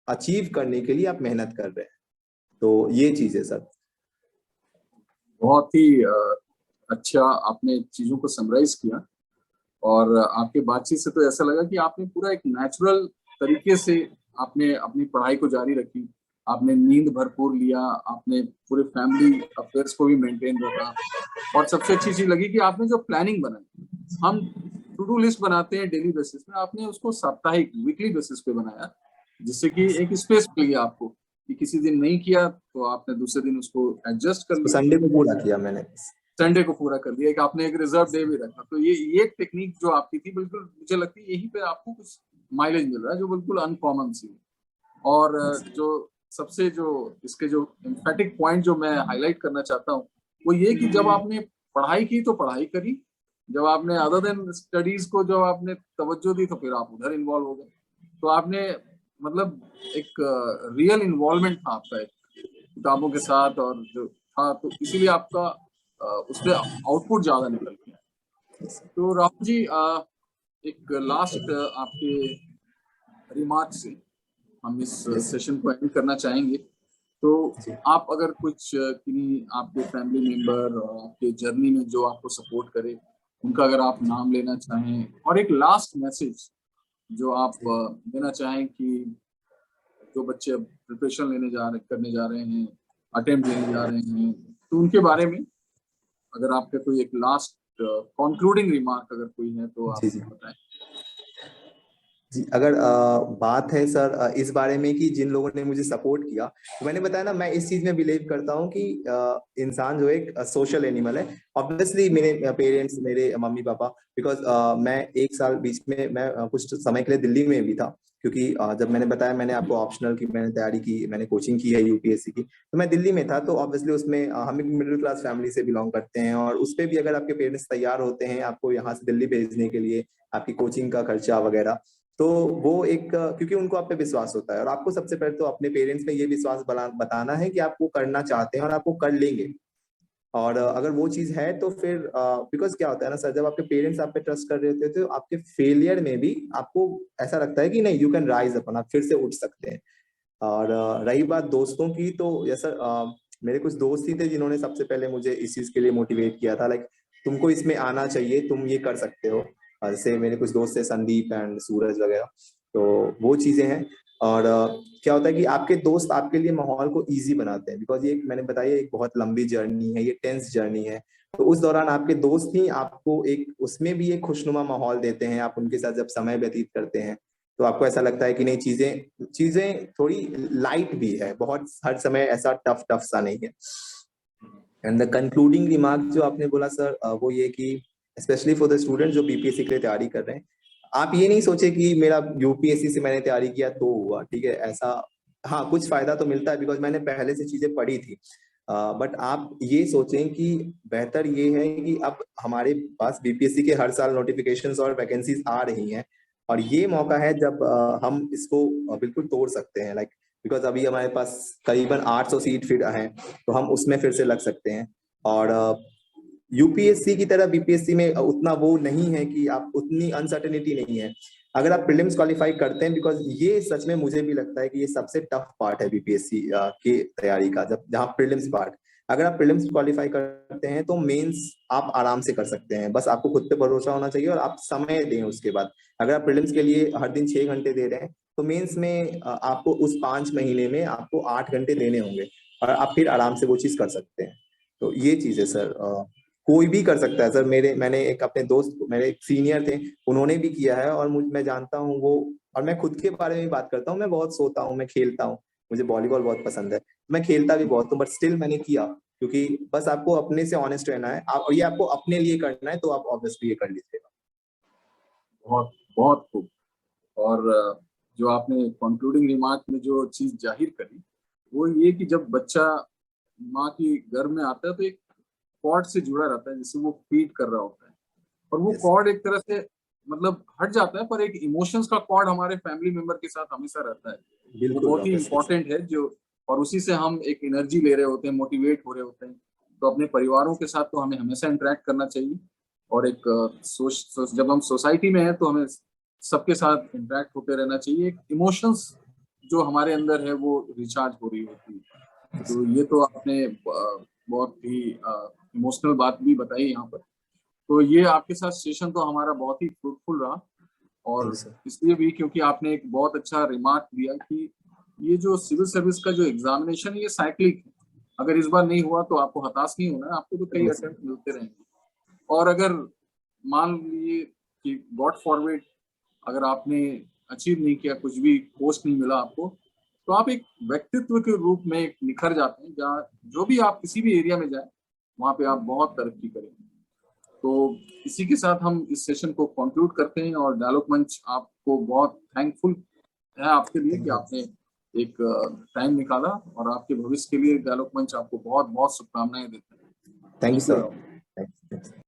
अचीव करने के लिए आप मेहनत कर रहे हैं। तो ये चीज है सर।
बहुत ही अच्छा आपने चीजों को समराइज किया, और आपके बातचीत से तो ऐसा लगा कि आपने पूरा एक नेचुरल तरीके से आपने अपनी पढ़ाई को जारी रखी। आपने नींद भरपूर लिया, आपने पूरे फैमिली अफेयर्स को भी मेंटेन रखा, और सबसे अच्छी चीज लगी कि आपने जो प्लानिंग बनाई, हम टू डू लिस्ट बनाते हैं डेली बेसिस में, आपने उसको साप्ताहिक वीकली बेसिस पे बनाया, जिससे कि एक स्पेस मिल गया आपको कि किसी दिन नहीं किया तो आपने दूसरे दिन उसको एडजस्ट कर
तो
लिया,
संडे को पूरा किया मैंने।
संडे को पूरा कर लिया, एक आपने एक रिजर्व डे भी रखा। तो ये टेक्निक जो आपकी थी, बिल्कुल मुझे लगती है यहीं पे आपको कुछ माइलेज मिल रहा है, जो बिल्कुल अनकॉमन सी है। और जो सबसे जो इसके जो एम्फेटिक पॉइंट जो मैं हाईलाइट करना चाहता हूँ, वो ये कि जब आपने पढ़ाई की तो पढ़ाई करी, जब आपने अदर देन स्टडीज को जब आपने तवज्जो दी तो फिर आप उधर इन्वॉल्व हो गए। तो आपने मतलब एक रियल इन्वॉल्वमेंट था आपका एक किताबों के साथ, और जो था तो इसीलिए आपका उसपे आउटपुट ज्यादा निकल गया। तो राहुल जी, एक लास्ट आपके रिमार्क से हम इस
यस
सेशन को एंड करना चाहेंगे। तो
जी।
आप अगर कुछ किन्हीं आपके फैमिली मेंबर और आपके जर्नी में जो आपको सपोर्ट करे, उनका अगर आप नाम लेना चाहें, और एक लास्ट मैसेज जो आप देना चाहें कि जो बच्चे अब प्रिपरेशन करने जा रहे हैं, अटेम्प्ट देने जा रहे हैं, तो उनके बारे में अगर आपका कोई एक लास्ट कंक्लूडिंग रिमार्क अगर कोई है तो आप
जी जी
बताएं।
जी। अगर बात है सर इस बारे में कि जिन लोगों ने मुझे सपोर्ट किया, तो मैंने बताया ना, मैं इस चीज में बिलीव करता हूँ कि इंसान जो एक सोशल एनिमल है। ऑब्वियसली मेरे पेरेंट्स, मेरे मम्मी पापा, बिकॉज मैं 1 साल बीच में मैं कुछ समय के लिए दिल्ली में भी था, क्योंकि जब मैंने बताया मैंने आपको ऑप्शनल की मैंने तैयारी की, मैंने कोचिंग की है यूपीएससी की, तो मैं दिल्ली में था। तो ऑब्वियसली उसमें हम एक मिडिल क्लास फैमिली से बिलोंग करते हैं, और उस पर भी अगर आपके पेरेंट्स तैयार होते हैं आपको यहाँ से दिल्ली भेजने के लिए, आपकी कोचिंग का खर्चा वगैरह, तो वो एक क्योंकि उनको आप पे विश्वास होता है, और आपको सबसे पहले तो अपने पेरेंट्स में ये विश्वास बताना है कि आप वो करना चाहते हैं और आप वो कर लेंगे। और अगर वो चीज है तो फिर बिकॉज क्या होता है ना सर, जब आपके पेरेंट्स आप पे ट्रस्ट कर रहे होते हैं तो आपके फेलियर में भी आपको ऐसा लगता है कि नहीं, यू कैन राइज अपन, आप फिर से उठ सकते हैं। और रही बात दोस्तों की, तो जैसा मेरे कुछ दोस्त ही थे जिन्होंने सबसे पहले मुझे इस चीज के लिए मोटिवेट किया था, लाइक तुमको इसमें आना चाहिए, तुम ये कर सकते हो। जैसे मेरे कुछ दोस्त थे, संदीप एंड सूरज वगैरह। तो वो चीजें हैं। और क्या होता है कि आपके दोस्त आपके लिए माहौल को इजी बनाते हैं, बिकॉज ये मैंने बताया एक बहुत लंबी जर्नी है, ये टेंस जर्नी है। तो उस दौरान आपके दोस्त ही आपको एक उसमें भी एक खुशनुमा माहौल देते हैं। आप उनके साथ जब समय व्यतीत करते हैं तो आपको ऐसा लगता है कि नहीं, चीजें चीजें थोड़ी लाइट भी है, बहुत हर समय ऐसा टफ टफ सा नहीं है। एंड द कंक्लूडिंग रिमार्क जो आपने बोला सर, वो ये कि स्पेशली फॉर द स्टूडेंट जो बीपीएससी के लिए तैयारी कर रहे हैं, आप ये नहीं सोचे कि मेरा यूपीएससी से मैंने तैयारी किया तो हुआ, ठीक है, ऐसा हाँ, कुछ फायदा तो मिलता है बिकॉज मैंने पहले से चीजें पढ़ी थी। बट आप ये सोचें कि बेहतर ये है कि अब हमारे पास बीपीएससी के हर साल नोटिफिकेशंस और वैकेंसीज आ रही हैं, और ये मौका है जब हम इसको बिल्कुल तोड़ सकते हैं, लाइक बिकॉज अभी हमारे पास करीबन 800 सीट फिर हैं, तो हम उसमें फिर से लग सकते हैं। और यूपीएससी की तरह बीपीएससी में उतना वो नहीं है कि आप, उतनी अनसर्टेनिटी नहीं है अगर आप प्रीलिम्स क्वालिफाई करते हैं, बिकॉज ये सच में मुझे भी लगता है कि ये सबसे टफ पार्ट है बीपीएससी की तैयारी का, जब जहाँ प्रीलिम्स पार्ट, अगर आप प्रीलिम्स क्वालिफाई करते हैं तो मेंस आप आराम से कर सकते हैं, बस आपको खुद पे भरोसा होना चाहिए और आप समय दें उसके बाद। अगर आप प्रीलिम्स के लिए हर दिन 6 घंटे दे रहे हैं तो मेंस में आपको उस 5 महीने में आपको 8 घंटे देने होंगे, और आप फिर आराम से वो चीज कर सकते हैं। तो ये चीज है सर, कोई भी कर सकता है सर। मैंने एक अपने दोस्त, मेरे एक सीनियर थे, उन्होंने भी किया है, और मैं जानता हूँ वो, और मैं खुद के बारे में भी बात करता हूँ, मैं बहुत सोता हूँ, मैं खेलता हूँ, मुझे वॉलीबॉल बहुत पसंद है, मैं खेलता भी बहुत हूँ, बट स्टिल मैंने किया, क्योंकि बस आपको अपने से ऑनेस्ट रहना है, और ये आपको अपने लिए करना है, तो आप ऑब्वियसली ये कर लीजिएगा।
बहुत बहुत खूब। और जो आपने कंक्लूडिंग रिमार्क में जो चीज जाहिर करी वो ये कि जब बच्चा माँ की गर्भ में आता है तो एक कॉर्ड से जुड़ा रहता है जिससे वो फीड कर रहा होता है, और वो
यस,
कॉर्ड एक तरह से मतलब हट जाता है, पर एक इमोशंस का कॉर्ड हमारे फैमिली मेंबर के साथ हमेशा रहता है। वो
बिल्कुल
बहुत ही
ऑब्वियसली सर।
इंपॉर्टेंट है जो, और उसी से हम एक एनर्जी ले रहे होते हैं, मोटिवेट हो रहे होते हैं। तो अपने परिवारों के साथ तो हमें हमेशा इंटरेक्ट करना चाहिए, और एक जब हम सोसाइटी में हैं तो हमें सबके साथ इंटरेक्ट होते रहना चाहिए। एक इमोशंस जो हमारे अंदर है वो रिचार्ज हो रही होती है। तो ये तो आपने बहुत ही इमोशनल बात भी बताई यहाँ पर। तो ये आपके साथ सेशन तो हमारा बहुत ही फ्रूटफुल रहा,
थैंक यू
और
सर।
इसलिए भी क्योंकि आपने एक बहुत अच्छा रिमार्क दिया कि ये जो सिविल सर्विस का जो एग्जामिनेशन है ये साइक्लिक है। अगर इस बार नहीं हुआ तो आपको हताश नहीं होना है, आपको तो कई अटेम्प्ट मिलते रहेंगे। और अगर मान लीजिए कि गॉड फॉरवर्ड अगर आपने अचीव नहीं किया, कुछ भी पोस्ट नहीं मिला आपको, तो आप एक व्यक्तित्व के रूप में एक निखर जाते हैं, जहाँ जो भी आप किसी भी एरिया में जाए वहां पे आप बहुत तरक्की करेंगे। तो इसी के साथ हम इस सेशन को कंक्लूड करते हैं, और डायलॉग मंच आपको बहुत थैंकफुल है आपके लिए कि
थैंक यू,
आपने एक टाइम निकाला, और आपके भविष्य के लिए डायलॉग मंच आपको बहुत बहुत शुभकामनाएं देते हैं।
Thank you
thank you
sir.
Rahul.
Thank you.